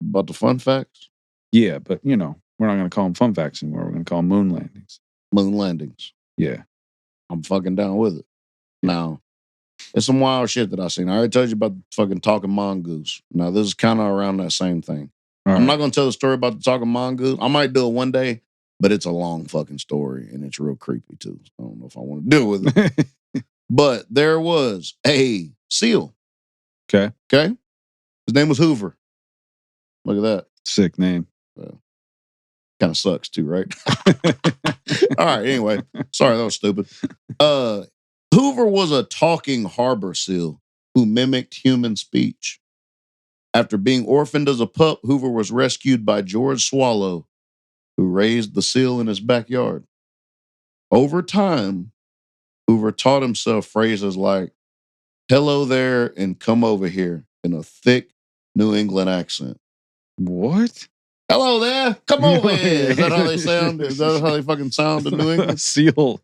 About the fun facts? Yeah, but, you know, we're not going to call them fun facts anymore. We're going to call them moon landings. Moon landings. Yeah. I'm fucking down with it. Now, It's some wild shit that I seen. I already told you about the fucking talking mongoose. Now, this is kind of around that same thing. I'm not going to tell the story about the talking mongoose. I might do it one day, but it's a long fucking story, and it's real creepy, too. I don't know if I want to deal with it. But there was a seal. Okay. His name was Hoover. Look at that. Sick name. Kind of sucks, too, right? All right, anyway. Sorry, that was stupid. Hoover was a talking harbor seal who mimicked human speech. After being orphaned as a pup, Hoover was rescued by George Swallow, who raised the seal in his backyard. Over time, Hoover taught himself phrases like, "Hello there," and "come over here," in a thick New England accent. What? Hello there, come over here. Is that how they sound? Is that how they fucking sound in New England? Seal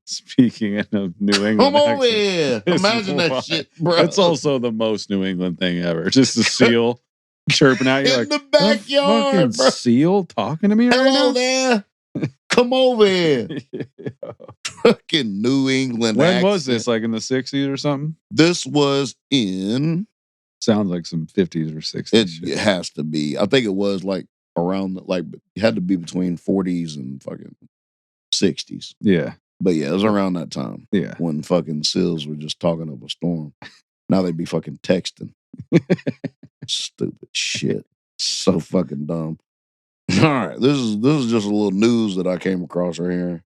speaking in a New England Come over accent. here. Imagine that shit, bro. It's also the most New England thing ever. Just a seal chirping out. You're in like, the backyard, fucking bro. seal talking to me right now? Hello there. Come over here. Fucking New England When accent. was this? Like in the 60s or something? This was in... Sounds like some 50s or 60s. It has to be. I think it was like around, like, it had to be between 40s and fucking 60s. Yeah. But yeah, it was around that time. Yeah. When fucking seals were just talking up a storm. Now they'd be fucking texting. Stupid shit. So fucking dumb. All right, this is just a little news that I came across right here.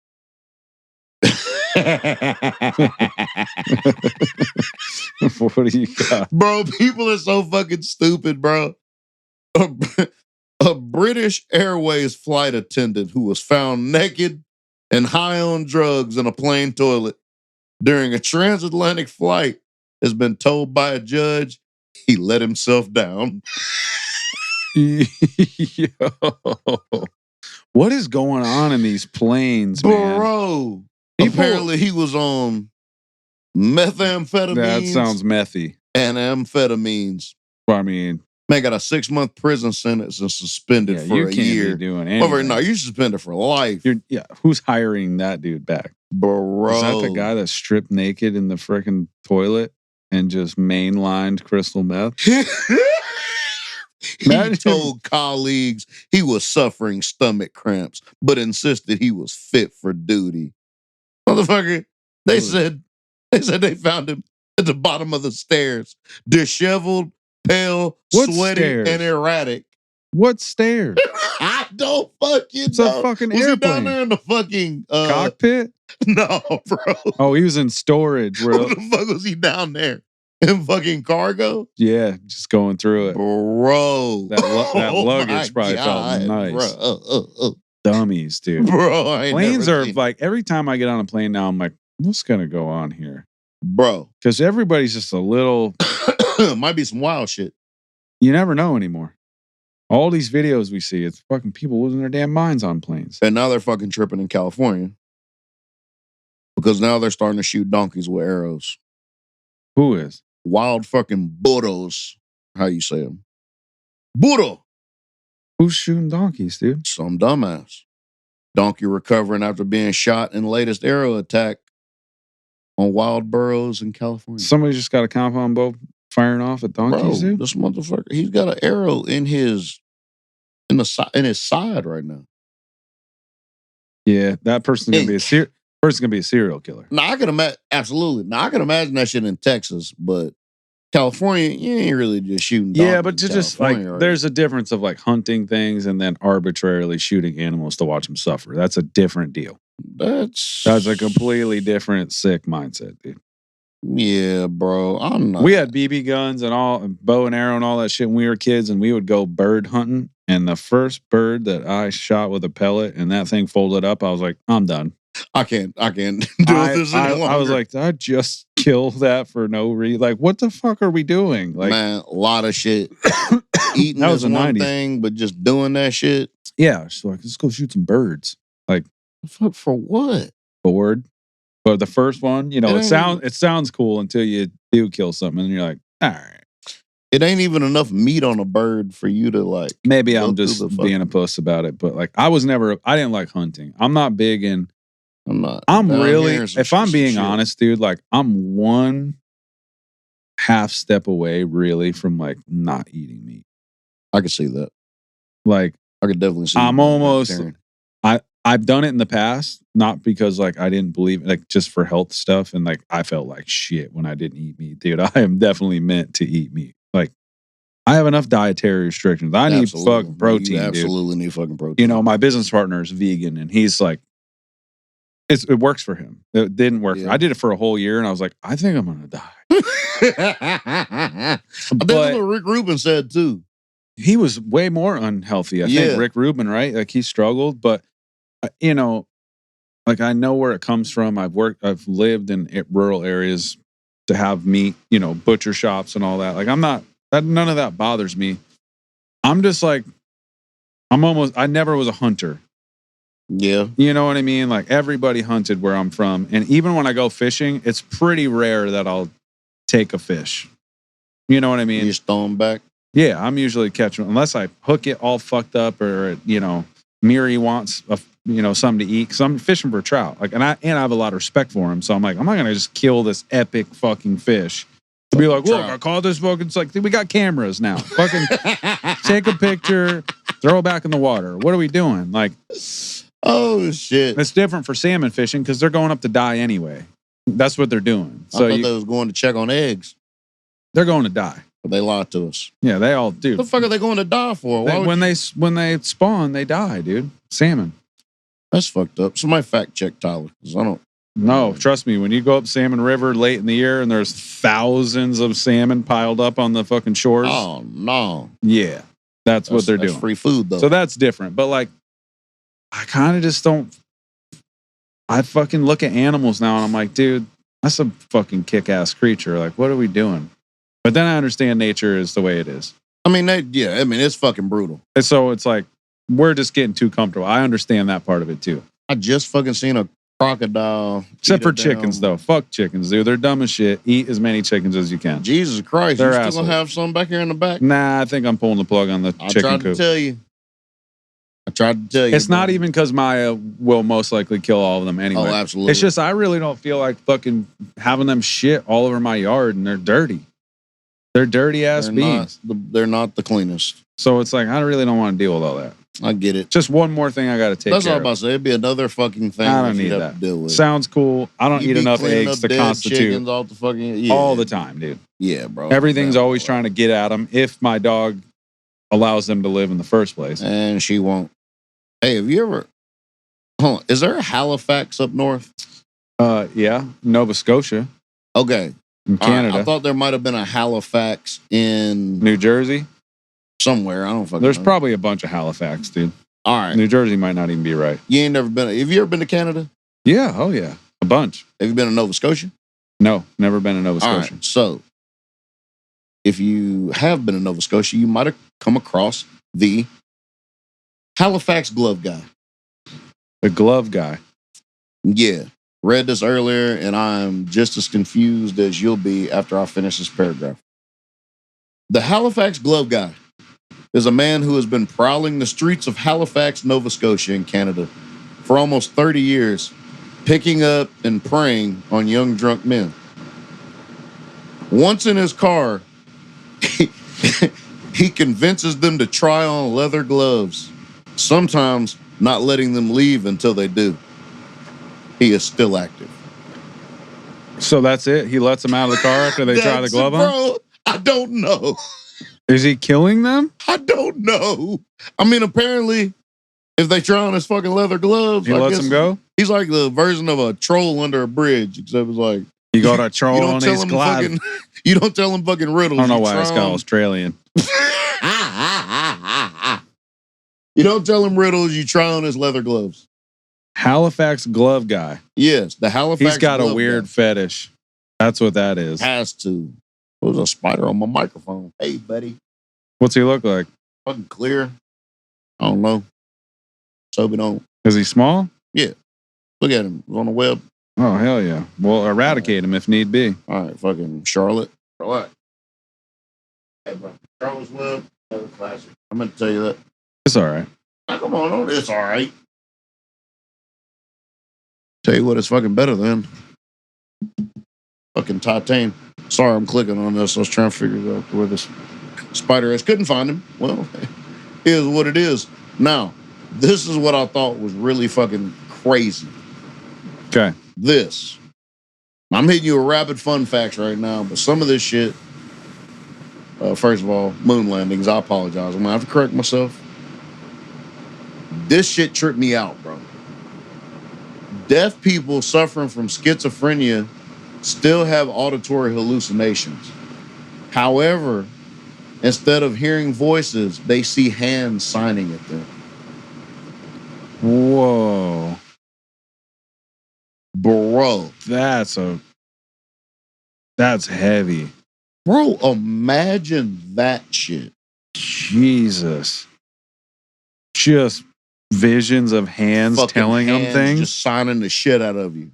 What do you got? Bro, people are so fucking stupid, bro. A British Airways flight attendant who was found naked and high on drugs in a plane toilet during a transatlantic flight has been told by a judge he let himself down. Yo. What is going on in these planes, man? Bro, apparently he was on methamphetamines. That sounds methy. And amphetamines. I mean, man got a 6-month prison sentence and suspended for a year. Be doing anything. No, you're suspended for life. Who's hiring that dude back? Bro. Is that the guy that stripped naked in the freaking toilet and just mainlined crystal meth? He told colleagues he was suffering stomach cramps, but insisted he was fit for duty. Motherfucker, they said they found him at the bottom of the stairs, disheveled, pale, sweaty, and erratic. What stairs? I don't fucking it's know. A fucking was airplane. He down there in the fucking cockpit? No, bro. Oh, he was in storage. What the fuck was he down there? In fucking cargo? Yeah, just going through it. Bro. That luggage probably felt nice. Bro. Dummies, dude. Bro, planes are like, every time I get on a plane now, I'm like, what's going to go on here? Bro. Because everybody's just a little... Might be some wild shit. You never know anymore. All these videos we see, it's fucking people losing their damn minds on planes. And now they're fucking tripping in California. Because now they're starting to shoot donkeys with arrows. Who is? Wild fucking burros. How you say them? Burro. Who's shooting donkeys, dude? Some dumbass. Donkey recovering after being shot in latest arrow attack on wild burros in California. Somebody just got a compound bow firing off at donkeys, dude? This motherfucker, he's got an arrow in his side right now. Yeah, that person's gonna be a serial killer. Now I can imagine, absolutely. Now I can imagine that shit in Texas, but California, you ain't really just shooting donkeys. Yeah, but just like there's a difference of like hunting things and then arbitrarily shooting animals to watch them suffer. That's a different deal. That's a completely different sick mindset, dude. Yeah, bro. I'm not. We had BB guns and all, bow and arrow and all that shit when we were kids, and we would go bird hunting. And the first bird that I shot with a pellet and that thing folded up, I was like, I'm done. I can't do this any longer. I was like, did I just kill that for no reason? Like, what the fuck are we doing? Like, man, a lot of shit. Eating that was one 90s. Thing, but just doing that shit. Yeah, she's like, let's go shoot some birds. Like, fuck for what? Bored. But the first one, you know, it sounds cool until you do kill something, and you're like, all right. It ain't even enough meat on a bird for you to like. Maybe I'm just being a puss about it, but like, I didn't like hunting. I'm not big in. I'm not. I'm really, if I'm being honest, dude, like I'm one half step away, really, from like not eating meat. I could see that. Like, I could definitely see. I'm almost. I've done it in the past, not because like I didn't believe, like just for health stuff, and like I felt like shit when I didn't eat meat, dude. I am definitely meant to eat meat. Like, I have enough dietary restrictions. I need fucking protein, you absolutely dude. need fucking protein. You know, my business partner is vegan, and he's like, it works for him. It didn't work. I did it for a whole year, and I was like, I think I'm gonna die. That's what Rick Rubin said too. He was way more unhealthy. I think Rick Rubin, right? Like he struggled, but you know, like I know where it comes from. I've lived in rural areas to have meat, you know, butcher shops and all that. Like none of that bothers me. I'm just like, I never was a hunter. Yeah. You know what I mean? Like everybody hunted where I'm from. And even when I go fishing, it's pretty rare that I'll take a fish. You know what I mean? You just throw them back? Yeah, I'm usually catching, unless I hook it all fucked up or, you know, Miri wants, something to eat. Because I'm fishing for trout. Like, and I have a lot of respect for him. So I'm like, I'm not going to just kill this epic fucking fish. To be like, look, I caught this fucking. It's like, we got cameras now. Fucking take a picture, throw it back in the water. What are we doing? Like, oh shit! It's different for salmon fishing because they're going up to die anyway. That's what they're doing. So I thought they was going to check on eggs. They're going to die. But they lied to us. Yeah, they all do. What the fuck are they going to die for? When they spawn, they die, dude. Salmon. That's fucked up. Somebody fact check Tyler. I don't. No, trust me. When you go up Salmon River late in the year and there's thousands of salmon piled up on the fucking shores. Oh no. Yeah, that's what they're doing. Free food though. So that's different. But like, I kind of just don't. I fucking look at animals now and I'm like, dude, that's a fucking kick-ass creature. Like, what are we doing? But then I understand nature is the way it is. I mean, it's fucking brutal. And so it's like, we're just getting too comfortable. I understand that part of it too. I just fucking seen a crocodile. Except for chickens, though. Fuck chickens, dude. They're dumb as shit. Eat as many chickens as you can. Jesus Christ. They're you still gonna have some back here in the back? Nah, I think I'm pulling the plug on the chicken coop. I tried to tell you. It's not even because Maya will most likely kill all of them anyway. Oh, absolutely. It's just I really don't feel like fucking having them shit all over my yard, and they're dirty. They're dirty ass beings. They're not the cleanest. So it's like, I really don't want to deal with all that. I get it. Just one more thing I got to take care of. That's all I'm about to say. It'd be another fucking thing I don't need that. To deal with. Sounds cool. I don't eat enough eggs to constitute. Off the fucking, all the time, dude. Yeah, bro. Everything's always trying to get at them if my dog allows them to live in the first place. And she won't. Hey, have you ever... Hold on. Is there a Halifax up north? Yeah. Nova Scotia. Okay. In Canada. I thought there might have been a Halifax in... New Jersey? Somewhere. I don't fucking There's know. probably a bunch of Halifax, dude. All right. New Jersey might not even be right. You ain't never been... Have you ever been to Canada? Yeah. Oh, yeah. A bunch. Have you been to Nova Scotia? No. Never been to Nova Scotia. All right. So, if you have been to Nova Scotia, you might have come across the Halifax glove guy. The glove guy. Yeah. Read this earlier, and I'm just as confused as you'll be after I finish this paragraph. The Halifax glove guy is a man who has been prowling the streets of Halifax, Nova Scotia in Canada for almost 30 years, picking up and preying on young drunk men. Once in his car, he convinces them to try on leather gloves, sometimes not letting them leave until they do. He is still active. So that's it? He lets them out of the car after they try the glove on? Bro, I don't know. Is he killing them? I don't know. I mean, apparently, if they try on his fucking leather gloves, he lets them go? He's like the version of a troll under a bridge, except it's like... You got a troll on his glove. You don't tell him fucking riddles. I don't know why it's got Australian. You don't tell him riddles, you try on his leather gloves. Halifax glove guy. Yes, the Halifax He's got a weird fetish. That's what that is. Has to. There's a spider on my microphone. Hey, buddy. What's he look like? Fucking clear. I don't know. So we don't. Is he small? Yeah. Look at him. He's on the web. Oh, hell yeah. Well, eradicate him if need be. All right, fucking Charlotte. For what? Hey, bro. Charlotte's Web. Another classic. I'm going to tell you that. It's all right. Now, come on. It's all right. Tell you what, it's fucking better than fucking Titan. Sorry, I'm clicking on this. I was trying to figure out where this spider is. Couldn't find him. Well, it is what it is. Now, this is what I thought was really fucking crazy. Okay. This. I'm hitting you a rapid fun facts right now, but some of this shit, first of all, moon landings, I apologize. I'm gonna have to correct myself. This shit tripped me out, bro. Deaf people suffering from schizophrenia still have auditory hallucinations. However, instead of hearing voices, they see hands signing at them. Whoa. Bro. That's heavy. Bro, imagine that shit. Jesus. Just visions of hands Fucking telling hands them things. just signing the shit out of you.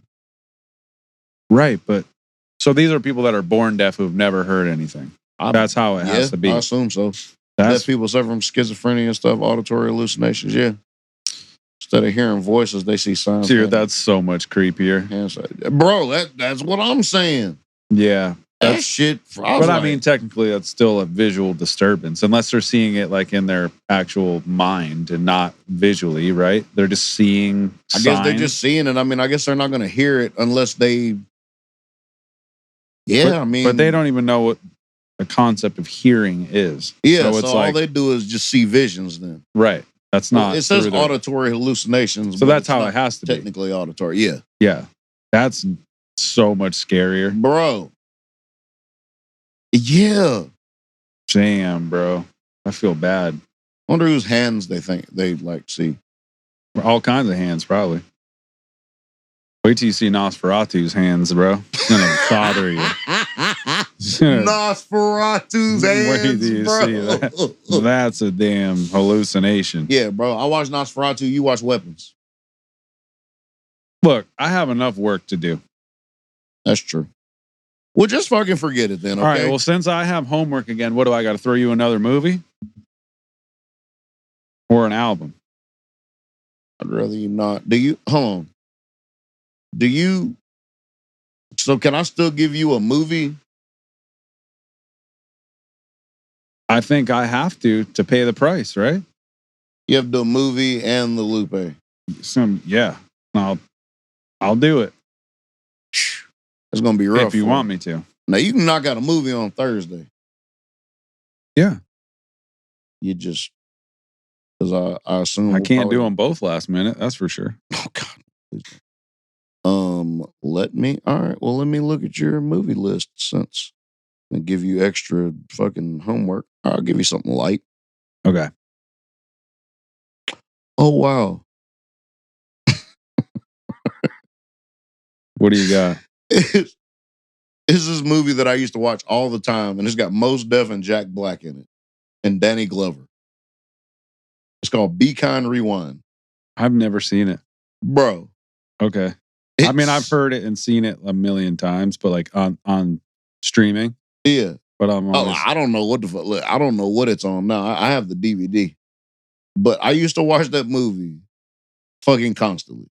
Right, but so these are people that are born deaf who've never heard anything. That's how it has to be. I assume so. That's Deaf people suffer from schizophrenia and stuff, auditory hallucinations, yeah. Instead of hearing voices, they see signs. Dude, that's so much creepier. Bro, that's what I'm saying. Yeah. That shit. But I mean, technically, that's still a visual disturbance, unless they're seeing it like in their actual mind and not visually, right? They're just seeing signs. I guess they're just seeing it. I mean, I guess they're not going to hear it unless they. Yeah, but they don't even know what the concept of hearing is. Yeah, so it's all they do is just see visions. Then, right? That's not. It says auditory hallucinations, so that's how it has to be. Technically auditory. Yeah, yeah, that's so much scarier, bro. Yeah. Damn, bro. I feel bad. I wonder whose hands they think they like see. All kinds of hands, probably. Wait till you see Nosferatu's hands, bro. It's gonna bother you. Nosferatu's hands, Wait till you see that. That's a damn hallucination. Yeah, bro. I watch Nosferatu. You watch Weapons. Look, I have enough work to do. That's true. Well, just fucking forget it then, okay? All right, well, since I have homework again, what do I got to throw you another movie? Or an album? I'd rather you not. Hold on. So can I still give you a movie? I think I have to pay the price, right? You have the movie and the Lupe. Yeah. I'll do it. It's going to be rough. If you want me to. Now, you can knock out a movie on Thursday. Yeah. You just, because I assume. I can't do them both last minute. That's for sure. Oh, God. Let me look at your movie list since and give you extra fucking homework. I'll give you something light. Okay. Oh, wow. What do you got? It's this movie that I used to watch all the time, and it's got Mos Def and Jack Black in it, and Danny Glover. It's called Be Kind Rewind. I've never seen it. Bro. Okay. I mean, I've heard it and seen it a million times, but like on streaming. Yeah. But I'm always... I don't know what the fuck. I don't know what it's on now. I have the DVD. But I used to watch that movie fucking constantly.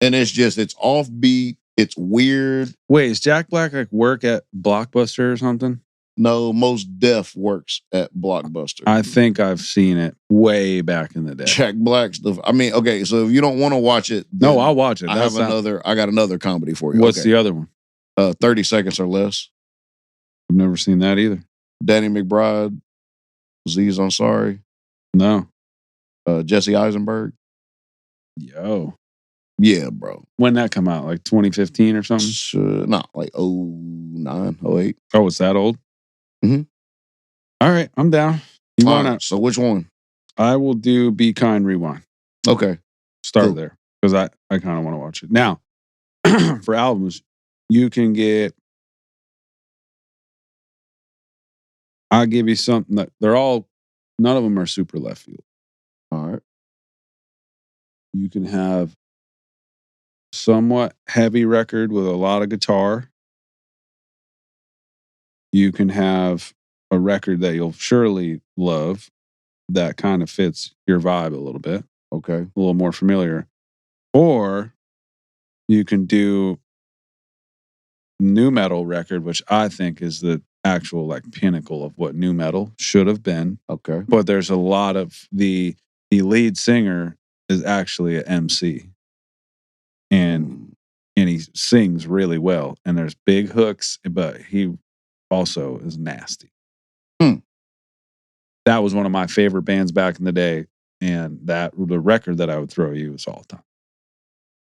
And it's offbeat. It's weird. Wait, is Jack Black like work at Blockbuster or something? No, Mos Def works at Blockbuster. I think I've seen it way back in the day. Jack Black stuff. I mean, okay, so if you don't want to watch it, no, I'll watch it. I got another comedy for you. What's the other one? 30 Seconds or Less. I've never seen that either. Danny McBride, Aziz Ansari. No. Jesse Eisenberg. Yo. Yeah, bro. When that come out? Like 2015 or something? Not like 09, 08. Oh, it's that old? Mm-hmm. All right, I'm down. So which one? I will do Be Kind Rewind. Okay. Start there. Because I kind of want to watch it. Now, for albums, you can get... I'll give you something that... None of them are super left field. All right. You can have somewhat heavy record with a lot of guitar. You can have a record that you'll surely love that kind of fits your vibe a little bit. Okay. A little more familiar. Or you can do nu metal record, which I think is the actual like pinnacle of what nu metal should have been. Okay. But there's a lot of the lead singer is actually an MC. And he sings really well. And there's big hooks, but he also is nasty. That was one of my favorite bands back in the day. And the record that I would throw you is all time.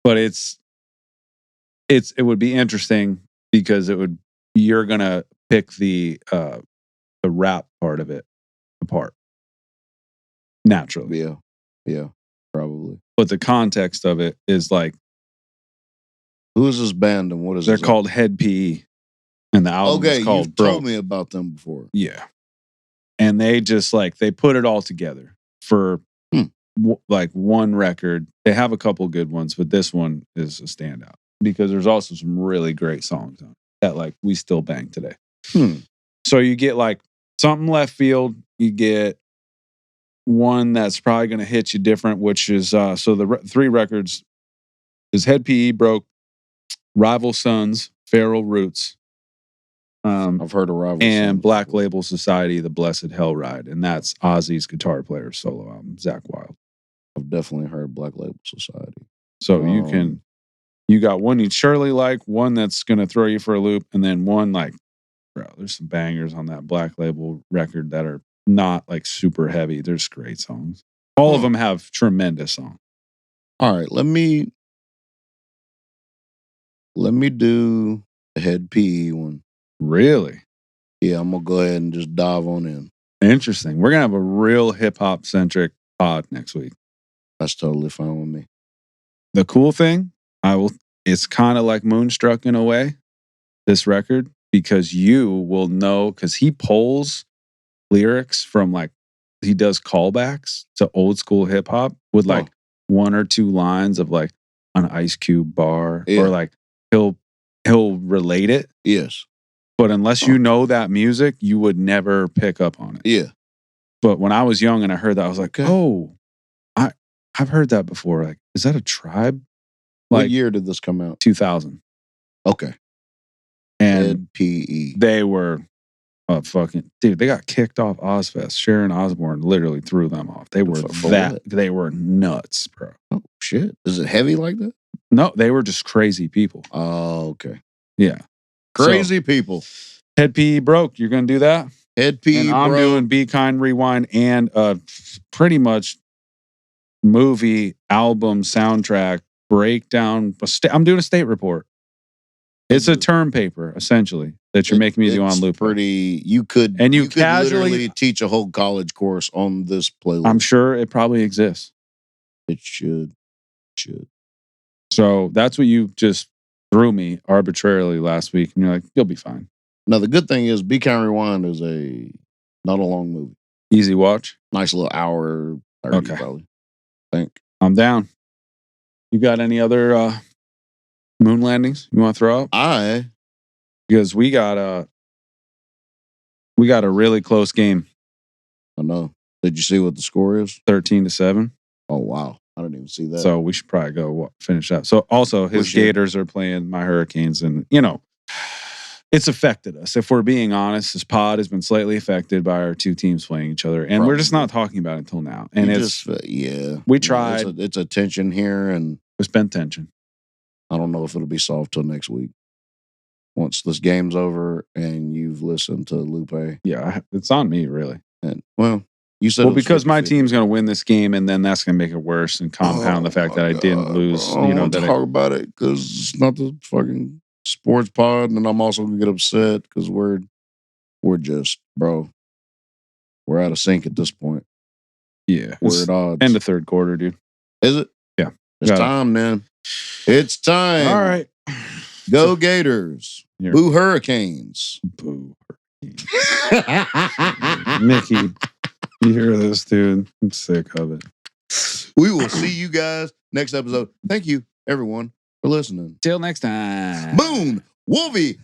But it would be interesting because you're gonna pick the rap part of it apart. Naturally. Yeah, probably. But the context of it is like, who is this band and what is they're called Head PE. And the album is called you've told me about them before. Yeah. And they just like, they put it all together for like one record. They have a couple good ones, but this one is a standout because there's also some really great songs on it that like we still bang today. So you get like something left field. You get one that's probably going to hit you different, which is so the 3 records is Head PE, Broke, Rival Sons, Feral Roots. I've heard of Rival and Sons Black before. Label Society, The Blessed Hell Ride, and that's Ozzy's guitar player's solo album, Zakk Wylde. I've definitely heard Black Label Society. So you got one you'd surely like, one that's going to throw you for a loop, and then one like, bro, there's some bangers on that Black Label record that are not like super heavy. There's great songs. All of them have tremendous songs. All right, let me do the Head PE one. Really? Yeah, I'm gonna go ahead and just dive on in. Interesting. We're gonna have a real hip hop centric pod next week. That's totally fine with me. The cool thing, it's kind of like Moonstruck in a way, this record, because you will know, because he pulls lyrics from like, he does callbacks to old school hip hop with like 1 or 2 lines of like an Ice Cube bar, or like he'll relate it. Yes. But unless you know that music, you would never pick up on it. Yeah. But when I was young and I heard that, I was like, oh, I've heard that before. Like, is that a Tribe? What year did this come out? 2000. Okay. And PE. They were dude, they got kicked off Ozfest. Sharon Osbourne literally threw them off. They were they were nuts, bro. Oh, shit. Is it heavy like that? No, they were just crazy people. Oh, okay. Yeah. Crazy people. Head PE Broke. You're going to do that? Head PE and I'm doing Be Kind Rewind and pretty much movie, album, soundtrack, breakdown. I'm doing a state report. It's a term paper, essentially, that you're making me do on loop. You could literally teach a whole college course on this playlist. I'm sure it probably exists. It should. So that's what you just threw me arbitrarily last week, and you're like, you'll be fine. Now, the good thing is Be Kind Rewind is not a long movie. Easy watch. Nice little hour 30 probably. I think. I'm down. You got any other moon landings you want to throw up? Because we got a really close game. I know. Did you see what the score is? 13-7. Oh, wow. I didn't even see that. So we should probably go finish that. So also his Gators are playing my Hurricanes, and it's affected us. If we're being honest, this pod has been slightly affected by our 2 teams playing each other, and we're just not talking about it until now. And we tried. It's a tension here, and it's been tension. I don't know if it'll be solved till next week. Once this game's over and you've listened to Lupe. Yeah, it's on me, really. And you said because my team's going to win this game, and then that's going to make it worse and compound the fact that I didn't lose. I don't want to talk about it because it's not the fucking sports pod, and I'm also going to get upset because we're just, bro, we're out of sync at this point. Yeah. We're at odds. End of third quarter, dude. Is it? Yeah. It's time, man. It's time. All right. Go Gators. Boo Hurricanes. Boo Hurricanes. Mickey, you hear this, dude? I'm sick of it. We will see you guys next episode. Thank you, everyone, for listening. Till next time. Moon, Wolvy,